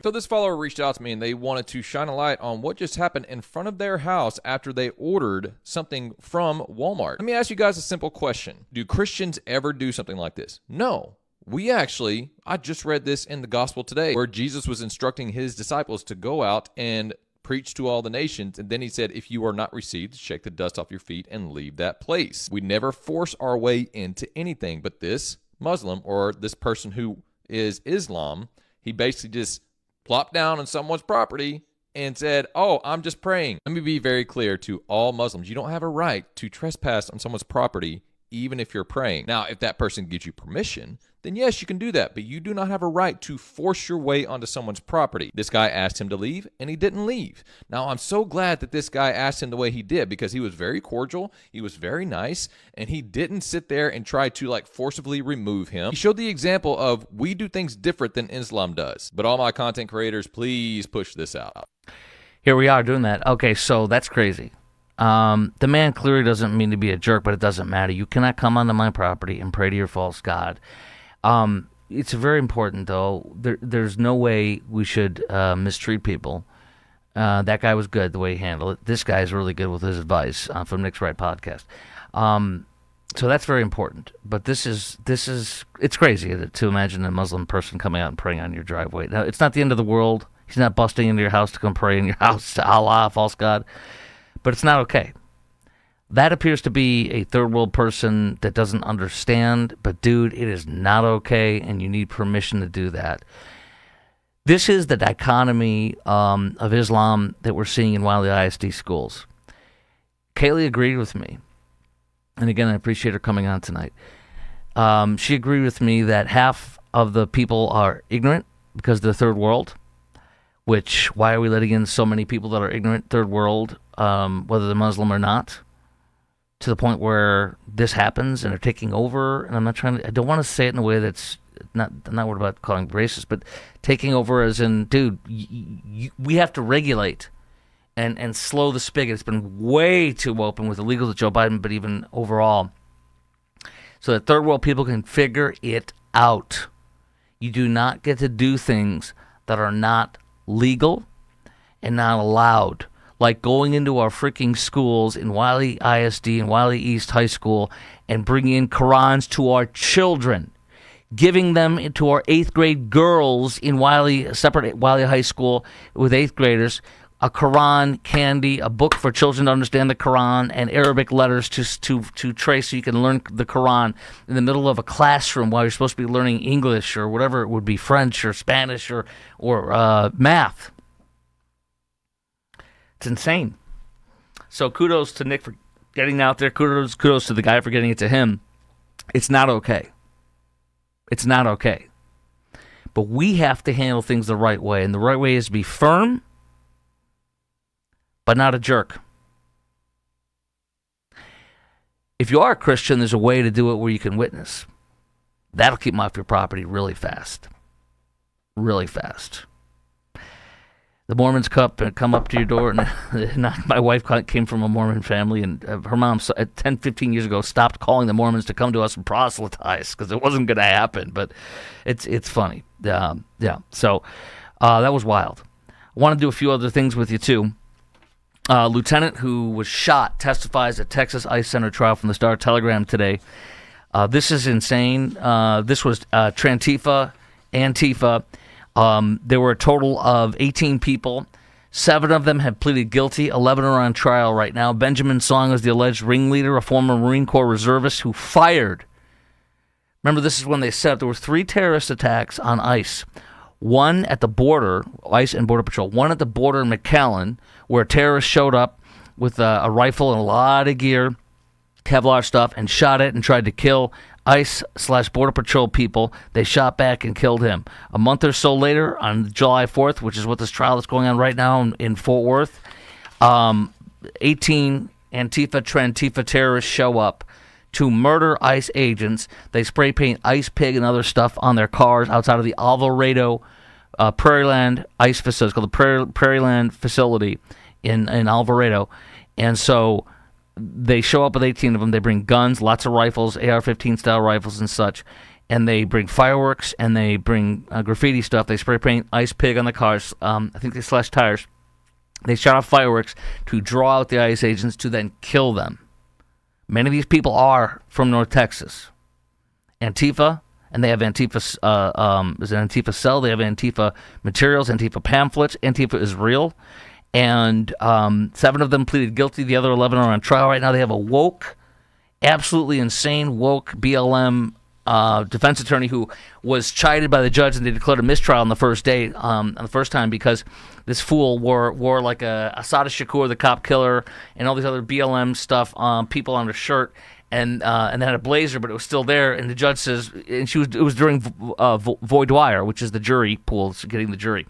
So this follower reached out to me, and they wanted to shine a light on what just happened in front of their house after they ordered something from Walmart. Let me ask you guys a simple question. Do Christians ever do something like this? No. I just read this in the gospel today, where Jesus was instructing his disciples to go out and preach to all the nations. And then he said, if you are not received, shake the dust off your feet and leave that place. We never force our way into anything. But this Muslim, or this person who is Islam, he basically just plopped down on someone's property and said, oh, I'm just praying. Let me be very clear to all Muslims. You don't have a right to trespass on someone's property, even if you're praying. Now, if that person gives you permission, then yes, you can do that, but you do not have a right to force your way onto someone's property. This guy asked him to leave, and he didn't leave. Now, I'm so glad that this guy asked him the way he did, because he was very cordial, he was very nice, and he didn't sit there and try to forcibly remove him. He showed the example of, we do things different than Islam does. But all my content creators, please push this out. Here we are doing that. Okay, so that's crazy. The man clearly doesn't mean to be a jerk, but it doesn't matter. You cannot come onto my property and pray to your false god. It's very important, though. There's no way we should mistreat people. That guy was good the way he handled it. This guy is really good with his advice from Nick's Right podcast. So that's very important. But it's crazy to imagine a Muslim person coming out and praying on your driveway. Now, it's not the end of the world. He's not busting into your house to come pray in your house to Allah, false god. But it's not okay. That appears to be a third world person that doesn't understand. But, dude, it is not okay, and you need permission to do that. This is the dichotomy of Islam that we're seeing in Wiley ISD schools. Kaylee agreed with me. And, again, I appreciate her coming on tonight. She agreed with me that half of the people are ignorant because they're third world. Which, why are we letting in so many people that are ignorant, third world, whether they're Muslim or not, to the point where this happens and they're taking over? And I don't want to say it in a way that's I'm not worried about calling racist, but taking over as in, dude, we have to regulate and slow the spigot. It's been way too open with the illegals of Joe Biden, but even overall, so that third world people can figure it out. You do not get to do things that are not legal and not allowed. Like going into our freaking schools in Wiley ISD and Wiley East High School and bringing in Qurans to our children, giving them to our 8th grade girls in separate Wiley High School with 8th graders, a Quran candy, a book for children to understand the Quran, and Arabic letters to trace so you can learn the Quran in the middle of a classroom while you're supposed to be learning English or whatever it would be, French or Spanish or math. It's insane. So kudos to Nick for getting out there. Kudos to the guy for getting it to him. It's not okay. It's not okay. But we have to handle things the right way. And the right way is to be firm, but not a jerk. If you are a Christian, there's a way to do it where you can witness. That'll keep them off your property really fast. Really fast. The Mormons come up to your door, and my wife came from a Mormon family, and her mom, 10, 15 years ago, stopped calling the Mormons to come to us and proselytize because it wasn't going to happen, but it's funny. So that was wild. I want to do a few other things with you, too. Lieutenant who was shot testifies at Texas ICE Center trial from the Star-Telegram today. This is insane. This was Antifa. There were a total of 18 people. 7 of them have pleaded guilty. 11 are on trial right now. Benjamin Song is the alleged ringleader, a former Marine Corps reservist who fired. Remember, this is when they said there were 3 terrorist attacks on ICE. One at the border, ICE and Border Patrol. One at the border in McAllen, where a terrorist showed up with a rifle and a lot of gear, Kevlar stuff, and shot it and tried to kill ICE/Border Patrol people. They shot back and killed him. A month or so later, on July 4th, which is what this trial is going on right now in Fort Worth, 18 Antifa terrorists show up to murder ICE agents. They spray paint Ice Pig and other stuff on their cars outside of the Alvarado Prairieland ICE facility. It's called the Prairieland facility in Alvarado. And so they show up with 18 of them. They bring guns, lots of rifles, AR-15 style rifles and such. And they bring fireworks and they bring graffiti stuff. They spray paint Ice Pig on the cars. I think they slash tires. They shot off fireworks to draw out the ICE agents to then kill them. Many of these people are from North Texas. Antifa, and they have Antifa, is an Antifa cell. They have Antifa materials, Antifa pamphlets. Antifa is real. And 7 of them pleaded guilty. The other 11 are on trial right now. They have a woke, absolutely insane woke BLM defense attorney who was chided by the judge, and they declared a mistrial on the first day, on the first time, because this fool wore like a Asada Shakur, the cop killer, and all these other BLM stuff, people on her shirt, and then had a blazer, but it was still there. And the judge says, and it was during voir dire, which is the jury pool, getting the jury.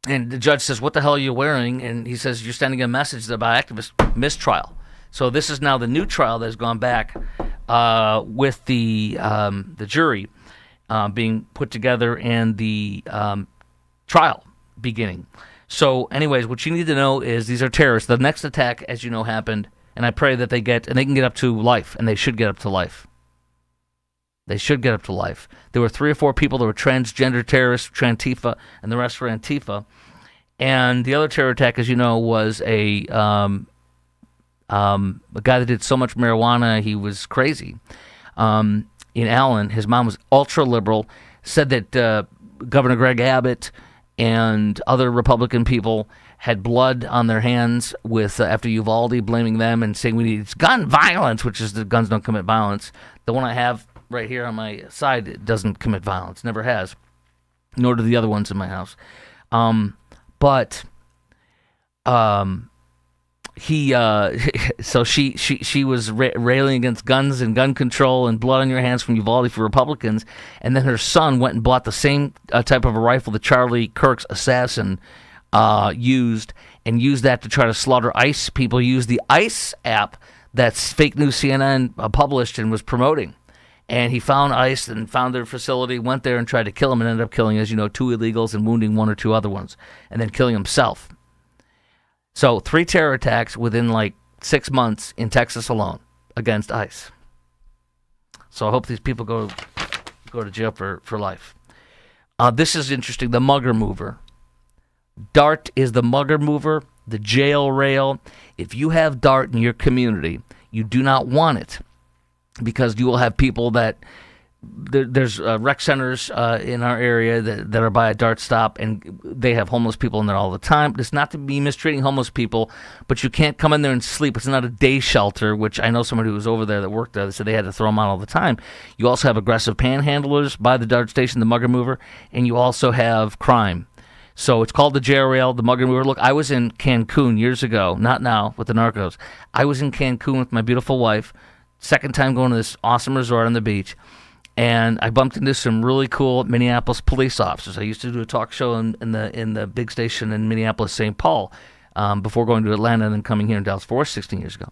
And the judge says, "What the hell are you wearing?" And he says, "You're sending a message about activist mistrial." So this is now the new trial that has gone back with the jury being put together and the trial beginning. So anyways, what you need to know is these are terrorists. The next attack, as you know, happened, and I pray that they can get up to life, and they should get up to life. They should get up to life. There were 3 or 4 people that were transgender terrorists, Antifa, and the rest were Antifa. And the other terror attack, as you know, was a guy that did so much marijuana he was crazy. In Allen, his mom was ultra liberal. Said that Governor Greg Abbott and other Republican people had blood on their hands with after Uvalde, blaming them and saying we need gun violence, which is the guns don't commit violence. The one I have right here on my side doesn't commit violence, never has, nor do the other ones in my house. So she was railing against guns and gun control and blood on your hands from Uvalde for Republicans, and then her son went and bought the same type of a rifle that Charlie Kirk's assassin used that to try to slaughter ICE people. Used the ICE app that's fake news CNN published and was promoting. And he found ICE and found their facility, went there and tried to kill him, and ended up killing, as you know, 2 illegals and wounding 1 or 2 other ones, and then killing himself. So 3 terror attacks within like 6 months in Texas alone against ICE. So I hope these people go to jail for life. This is interesting. The mugger mover. DART is the mugger mover, the jail rail. If you have DART in your community, you do not want it because you will have people that there's rec centers in our area that are by a DART stop, and they have homeless people in there all the time. It's not to be mistreating homeless people, but you can't come in there and sleep. It's not a day shelter, which I know somebody who was over there that worked there. They said they had to throw them out all the time. You also have aggressive panhandlers by the DART station, the mugger mover, and you also have crime. So it's called the jail rail, the mugger mover. Look, I was in Cancun years ago, not now, with the narcos. I was in Cancun with my beautiful wife, second time going to this awesome resort on the beach. And I bumped into some really cool Minneapolis police officers. I used to do a talk show in the big station in Minneapolis, St. Paul, before going to Atlanta and then coming here in Dallas-Fort Worth 16 years ago.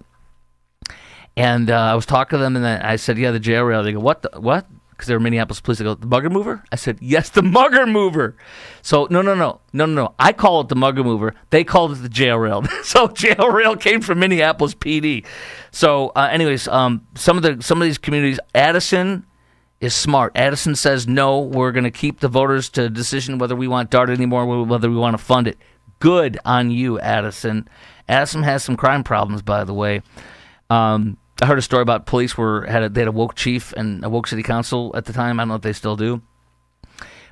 And I was talking to them, and then I said, yeah, the jail rail. They go, what? Because they were Minneapolis police. They go, the mugger mover? I said, yes, the mugger mover. So, no. I call it the mugger mover. They called it the jail rail. So jail rail came from Minneapolis PD. So, anyways, some of these communities, Addison is smart. Addison says, no, we're going to keep the voters to decision whether we want DART anymore, whether we want to fund it. Good on you, Addison. Addison has some crime problems, by the way. I heard a story about police they had a woke chief and a woke city council at the time. I don't know if they still do.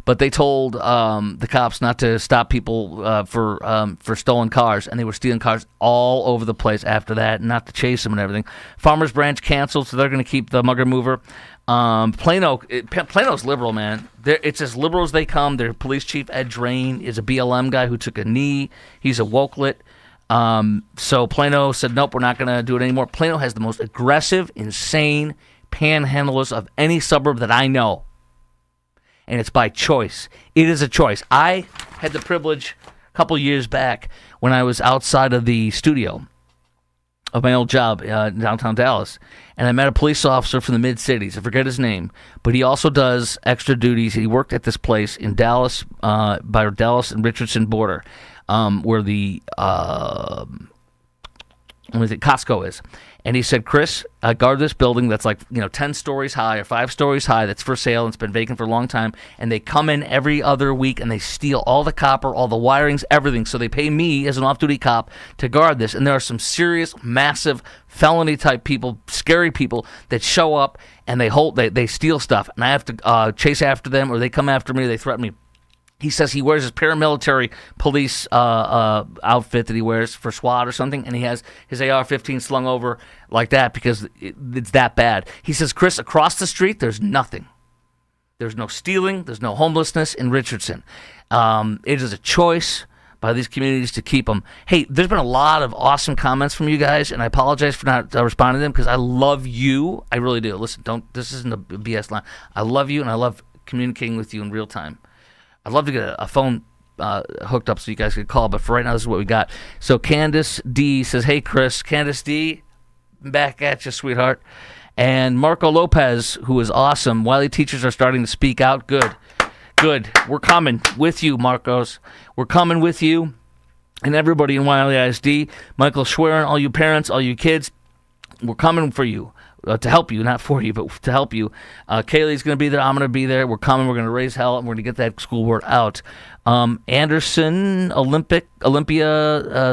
But they told the cops not to stop people for stolen cars, and they were stealing cars all over the place after that, and not to chase them and everything. Farmers Branch canceled, so they're going to keep the mugger mover. Plano's liberal, man. It's as liberal as they come. Their police chief, Ed Drain, is a BLM guy who took a knee. He's a wokelet. So Plano said, nope, we're not going to do it anymore. Plano has the most aggressive, insane panhandlers of any suburb that I know. And it's by choice. It is a choice. I had the privilege a couple years back when I was outside of the studio of my old job in downtown Dallas, and I met a police officer from the mid-cities. I forget his name, but he also does extra duties. He worked at this place in Dallas, by Dallas and Richardson border, where the Costco is. And he said, Chris, I guard this building that's 10 stories high or 5 stories high that's for sale and it's been vacant for a long time. And they come in every other week and they steal all the copper, all the wirings, everything. So they pay me as an off-duty cop to guard this. And there are some serious, massive felony-type people, scary people that show up and they steal stuff. And I have to chase after them, or they come after me, they threaten me. He says he wears his paramilitary police outfit that he wears for SWAT or something, and he has his AR-15 slung over like that because it's that bad. He says, Chris, across the street, there's nothing. There's no stealing. There's no homelessness in Richardson. It is a choice by these communities to keep them. Hey, there's been a lot of awesome comments from you guys, and I apologize for not responding to them because I love you. I really do. Listen, this isn't a BS line. I love you, and I love communicating with you in real time. I'd love to get a phone hooked up so you guys could call, but for right now, this is what we got. So Candace D says, hey, Chris. Candace D, back at you, sweetheart. And Marco Lopez, who is awesome. Wiley teachers are starting to speak out. Good. We're coming with you, Marcos. We're coming with you and everybody in Wiley ISD. Michael Schwerin, all you parents, all you kids, we're coming for you. To help you, not for you, but to help you. Kaylee's going to be there. I'm going to be there. We're coming. We're going to raise hell, and we're going to get that school word out. Anderson, Olympia,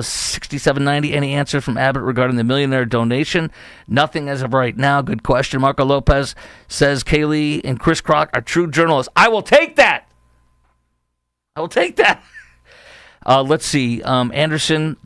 6790. Any answer from Abbott regarding the millionaire donation? Nothing as of right now. Good question. Marco Lopez says Kaylee and Chris Crock are true journalists. I will take that. Let's see. Anderson,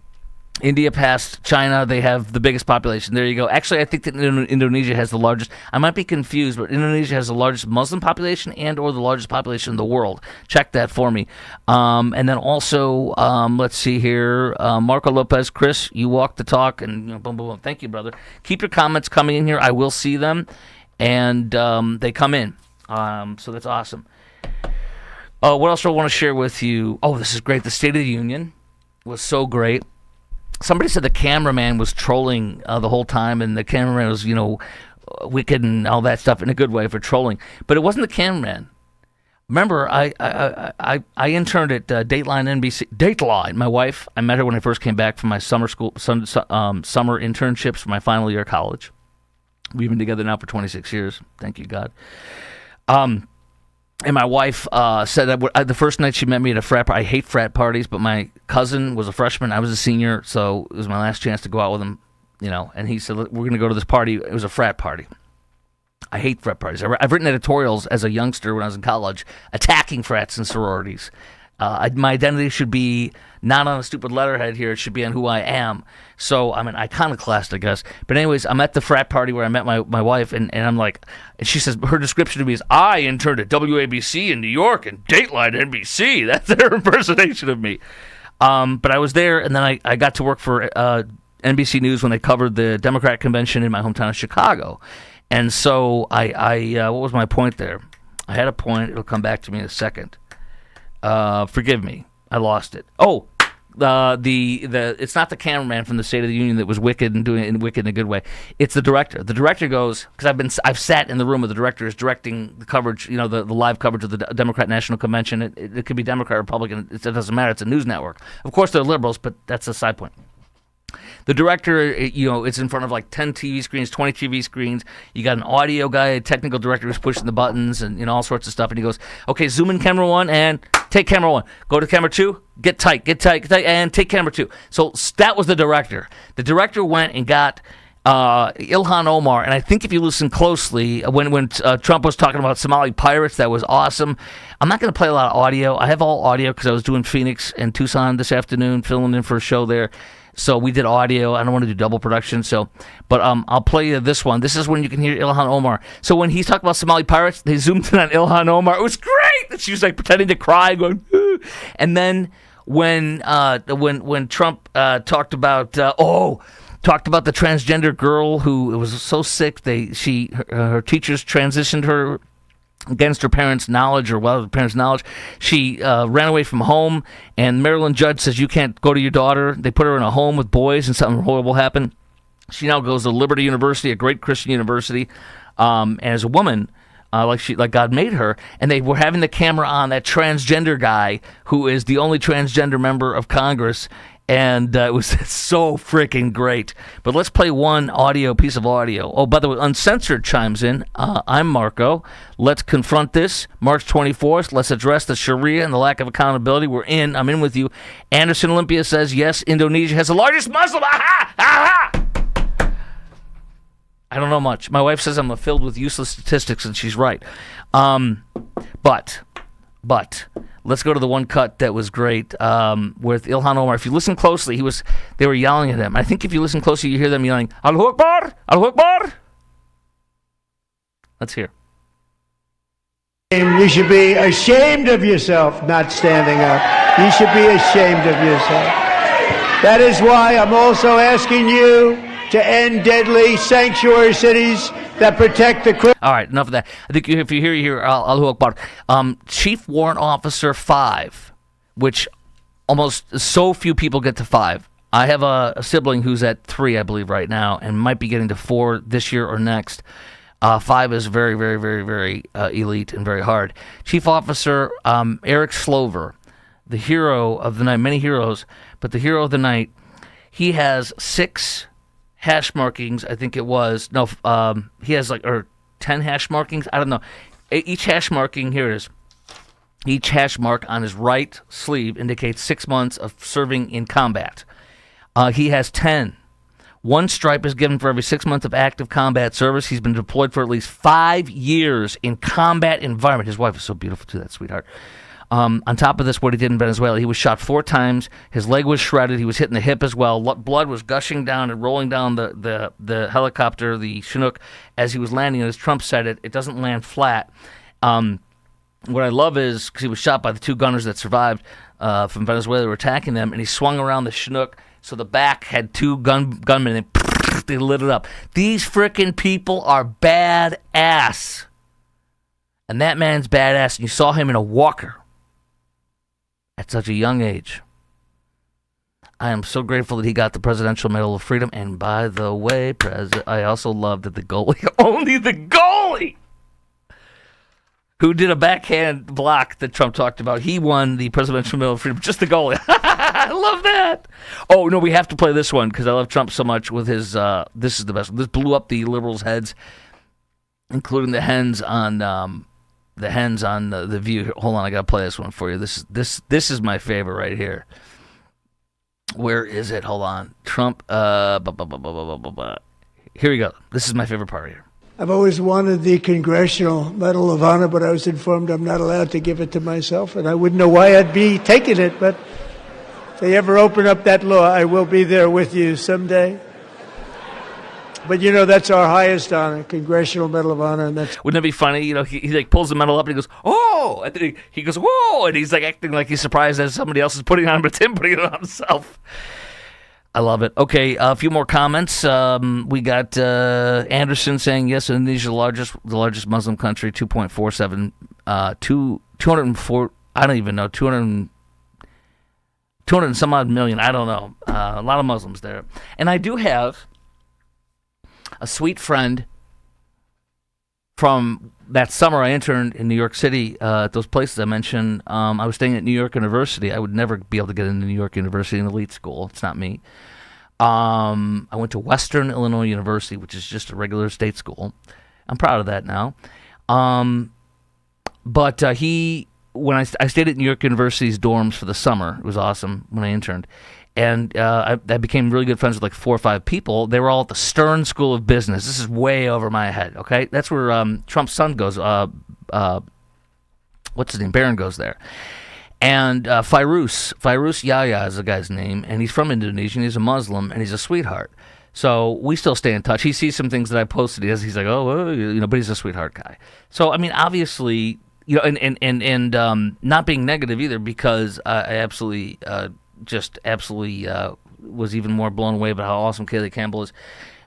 India passed China. They have the biggest population. There you go. Actually, I think that Indonesia has the largest. I might be confused, but Indonesia has the largest Muslim population and or the largest population in the world. Check that for me. And then also, let's see here. Marco Lopez, Chris, you walk the talk, and boom, boom, boom. Thank you, brother. Keep your comments coming in here. I will see them, and they come in. So that's awesome. What else do I want to share with you? Oh, this is great. The State of the Union was so great. Somebody said the cameraman was trolling the whole time, and the cameraman was, wicked and all that stuff in a good way for trolling. But it wasn't the cameraman. Remember, I interned at Dateline NBC. Dateline, my wife. I met her when I first came back from my summer internships for my final year of college. We've been together now for 26 years. Thank you, God. And my wife said that the first night she met me at a frat party. I hate frat parties, but my cousin was a freshman. I was a senior, so it was my last chance to go out with him, And he said, we're going to go to this party. It was a frat party. I hate frat parties. I've written editorials as a youngster when I was in college attacking frats and sororities. My identity should be not on a stupid letterhead here. It should be on who I am. So I'm an iconoclast, I guess. But anyways, I'm at the frat party where I met my wife, and I'm like, and she says, her description to me is, I interned at WABC in New York and Dateline NBC. That's their impersonation of me. But I was there, and then I got to work for NBC News when they covered the Democratic convention in my hometown of Chicago. And so I what was my point there? I had a point. It'll come back to me in a second. Forgive me, I lost it. Oh, it's not the cameraman from the State of the Union that was wicked and doing it wicked in a good way. It's the director. The director goes, because I've sat in the room with the director is directing the coverage, the live coverage of the Democrat National Convention. It could be Democrat, Republican. It doesn't matter. It's a news network. Of course, they're liberals, but that's a side point. The director, it's in front of like 10 TV screens, 20 TV screens. You got an audio guy, a technical director who's pushing the buttons and all sorts of stuff. And he goes, okay, zoom in camera 1 and take camera 1. Go to camera 2, get tight, and take camera 2. So that was the director. The director went and got Ilhan Omar. And I think if you listen closely, when Trump was talking about Somali pirates, that was awesome. I'm not going to play a lot of audio. I have all audio because I was doing Phoenix and Tucson this afternoon, filling in for a show there. So we did audio. I don't want to do double production. But I'll play you this one. This is when you can hear Ilhan Omar. So when he's talking about Somali pirates, they zoomed in on Ilhan Omar. It was great. And she was like pretending to cry, going, "Ooh." And then when Trump talked about the transgender girl who was so sick, her teachers transitioned her against her parents' knowledge, or well, her parents' knowledge. She ran away from home, and Maryland judge says you can't go to your daughter. They put her in a home with boys, and something horrible happened. She now goes to Liberty University, a great Christian university, and as a woman, like God made her. And they were having the camera on that transgender guy, who is the only transgender member of Congress. And it was so freaking great. But let's play one piece of audio. Oh, by the way, Uncensored chimes in. I'm Marco. Let's confront this. March 24th. Let's address the Sharia and the lack of accountability. I'm in with you. Anderson Olympia says, yes, Indonesia has the largest Muslim. Aha! Aha! I don't know much. My wife says I'm filled with useless statistics, and she's right. But let's go to the one cut that was great with Ilhan Omar. If you listen closely, they were yelling at him. I think if you listen closely, you hear them yelling, Allahu Akbar! Allahu Akbar! Let's hear. You should be ashamed of yourself not standing up. You should be ashamed of yourself. That is why I'm also asking you to end deadly sanctuary cities that protect the... All right, enough of that. I think if you hear Allahu Akbar. Chief Warrant Officer 5, which almost so few people get to 5. I have a sibling who's at 3, I believe, right now, and might be getting to 4 this year or next. 5 is very, very, very, very elite and very hard. Chief Officer Eric Slover, the hero of the night, many heroes, but the hero of the night, he has 6 hash markings, I think it was. No, he has 10 hash markings. I don't know. Each hash marking, here it is. Each hash mark on his right sleeve indicates 6 months of serving in combat. He has 10. 1 stripe is given for every 6 months of active combat service. He's been deployed for at least 5 years in combat environment. His wife is so beautiful too, that sweetheart. On top of this, what he did in Venezuela, he was shot 4 times. His leg was shredded. He was hit in the hip as well. Blood was gushing down and rolling down the helicopter, the Chinook, as he was landing. And as Trump said, it doesn't land flat. What I love is, because he was shot by the 2 gunners that survived from Venezuela who were attacking them, and he swung around the Chinook, so the back had 2 gunmen, and they lit it up. These frickin' people are badass. And that man's badass, and you saw him in a walker at such a young age. I am so grateful that he got the Presidential Medal of Freedom. And by the way, I also love that the goalie, only the goalie, who did a backhand block that Trump talked about, he won the Presidential Medal of Freedom. Just the goalie. I love that. Oh, no, we have to play this one because I love Trump so much with his, this is the best one. This blew up the liberals' heads, including the hens on the hens on the View. Hold on, I gotta play this one for you. This is my favorite right here. Where is it? Hold on. Trump. Here we go. This is my favorite part here. I've always wanted the Congressional Medal of Honor, but I was informed I'm not allowed to give it to myself, and I wouldn't know why I'd be taking it. But if they ever open up that law, I will be there with you someday. But that's our highest honor, Congressional Medal of Honor, and that's. Wouldn't it be funny? He like pulls the medal up and he goes, "Oh!" And then he goes, "Whoa!" And he's like acting like he's surprised that somebody else is putting it on, but Tim putting it on himself. I love it. Okay, a few more comments. We got Anderson saying yes, Indonesia the largest Muslim country, 2.47, 204. I don't even know 200 and some odd million. I don't know. A lot of Muslims there, and I do have a sweet friend from that summer I interned in New York City at those places I mentioned. I was staying at New York University. I would never be able to get into New York University, an elite school. It's not me. I went to Western Illinois University, which is just a regular state school. I'm proud of that now. But when I stayed at New York University's dorms for the summer, it was awesome when I interned. And I became really good friends with like 4 or 5 people. They were all at the Stern School of Business. This is way over my head, okay? That's where Trump's son goes. What's his name? Barron goes there. And Fairuz Yahya is the guy's name, and he's from Indonesia, and he's a Muslim, and he's a sweetheart. So we still stay in touch. He sees some things that I posted. He's like, oh, well, but he's a sweetheart guy. So, I mean, obviously, and not being negative either, because I absolutely was even more blown away by how awesome Kaylee Campbell is.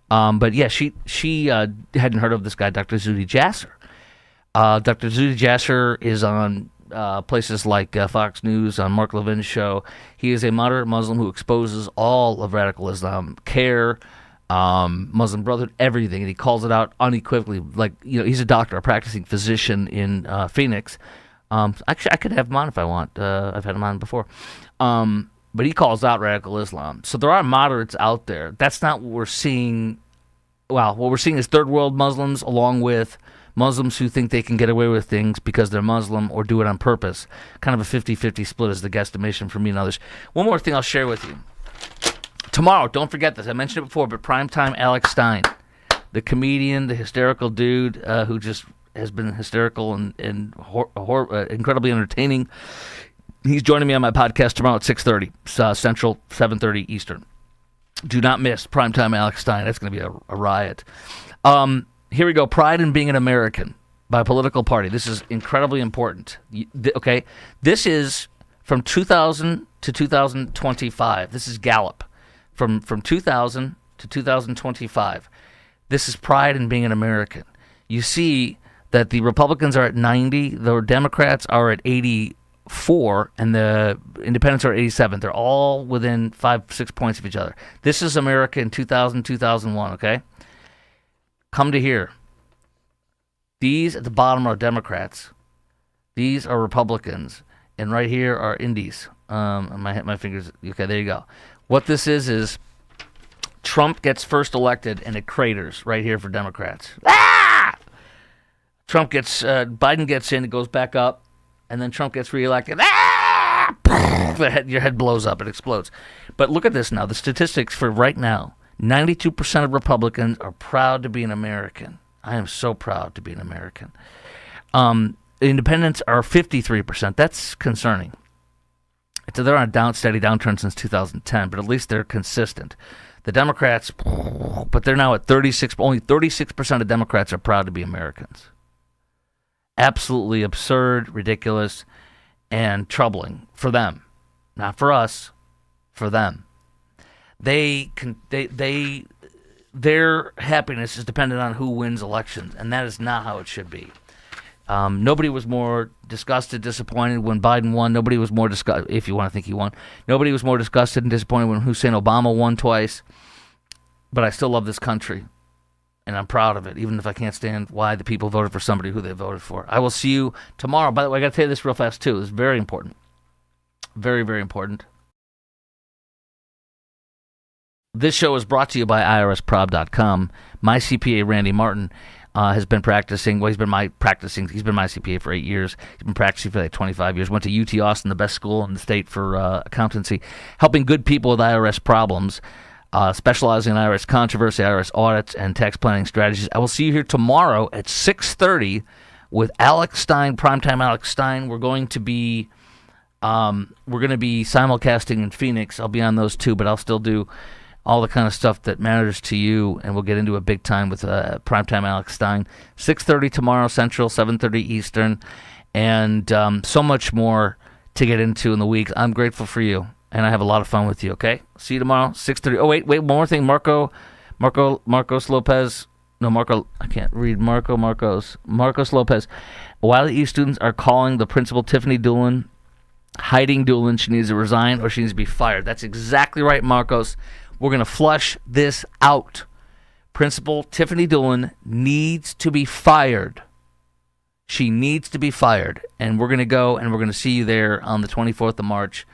But yeah, she hadn't heard of this guy, Dr. Zuhdi Jasser. Dr. Zuhdi Jasser is on places like Fox News, on Mark Levin's show. He is a moderate Muslim who exposes all of radical Islam, Muslim Brotherhood, everything, and he calls it out unequivocally. Like, he's a doctor, a practicing physician in Phoenix. Actually, I could have him on if I want. I've had him on before. But he calls out radical Islam. So there are moderates out there. That's not what we're seeing. Well, what we're seeing is third world Muslims along with Muslims who think they can get away with things because they're Muslim or do it on purpose. Kind of a 50-50 split is the guesstimation for me and others. One more thing I'll share with you. Tomorrow, don't forget this. I mentioned it before, but primetime Alex Stein, the comedian, the hysterical dude who just has been hysterical and incredibly entertaining. He's joining me on my podcast tomorrow at 6:30 Central, 7:30 Eastern. Do not miss Primetime Alex Stein. That's going to be a riot. Here we go. Pride in Being an American by a political party. This is incredibly important. Okay, this is from 2000 to 2025. This is Gallup. From 2000 to 2025. This is Pride in Being an American. You see that the Republicans are at 90, the Democrats are at 84, and the Independents are at 87. They're all within 5-6 points of each other. This is America in 2000, 2001, okay? Come to here. These at the bottom are Democrats. These are Republicans. And right here are Indies. My fingers. Okay, there you go. What this is Trump gets first elected and it craters right here for Democrats. Ah! Biden gets in, it goes back up, and then Trump gets reelected. Ah! Your head blows up, it explodes. But look at this now. The statistics for right now, 92% of Republicans are proud to be an American. I am so proud to be an American. Independents are 53%. That's concerning. So they're on a steady downturn since 2010, but at least they're consistent. The Democrats, but they're now at 36. Only 36% of Democrats are proud to be Americans. Absolutely absurd, ridiculous, and troubling for them. Not for us, for them. Their happiness is dependent on who wins elections, and that is not how it should be. Nobody was more disgusted, disappointed when Biden won. Nobody was more disgusted, if you want to think he won. Nobody was more disgusted and disappointed when Hussein Obama won twice. But I still love this country, and I'm proud of it, even if I can't stand why the people voted for somebody who they voted for. I will see you tomorrow. By the way, I got to tell you this real fast, too. It's very important. Very, very important. This show is brought to you by IRSprob.com. My CPA, Randy Martin. has been practicing. Well, he's been my CPA for 8 years. He's been practicing for like 25 years. Went to UT Austin, the best school in the state for accountancy, helping good people with IRS problems, specializing in IRS controversy, IRS audits, and tax planning strategies. I will see you here tomorrow at 6:30 with Alex Stein, primetime Alex Stein. We're going to be simulcasting in Phoenix. I'll be on those too, but I'll still do all the kind of stuff that matters to you, and we'll get into it big time with primetime Alex Stein. 6:30 tomorrow Central, 7:30 Eastern, and so much more to get into in the week. I'm grateful for you, and I have a lot of fun with you, okay? See you tomorrow, 6:30. Oh, wait, one more thing. Marcos Lopez. No, I can't read Marcos Lopez. While EU students are calling the principal, Tiffany Doolin, hiding Doolin. She needs to resign or she needs to be fired. That's exactly right, Marcos. We're going to flush this out. Principal Tiffany Doolin needs to be fired. She needs to be fired. And we're going to go and we're going to see you there on the 24th of March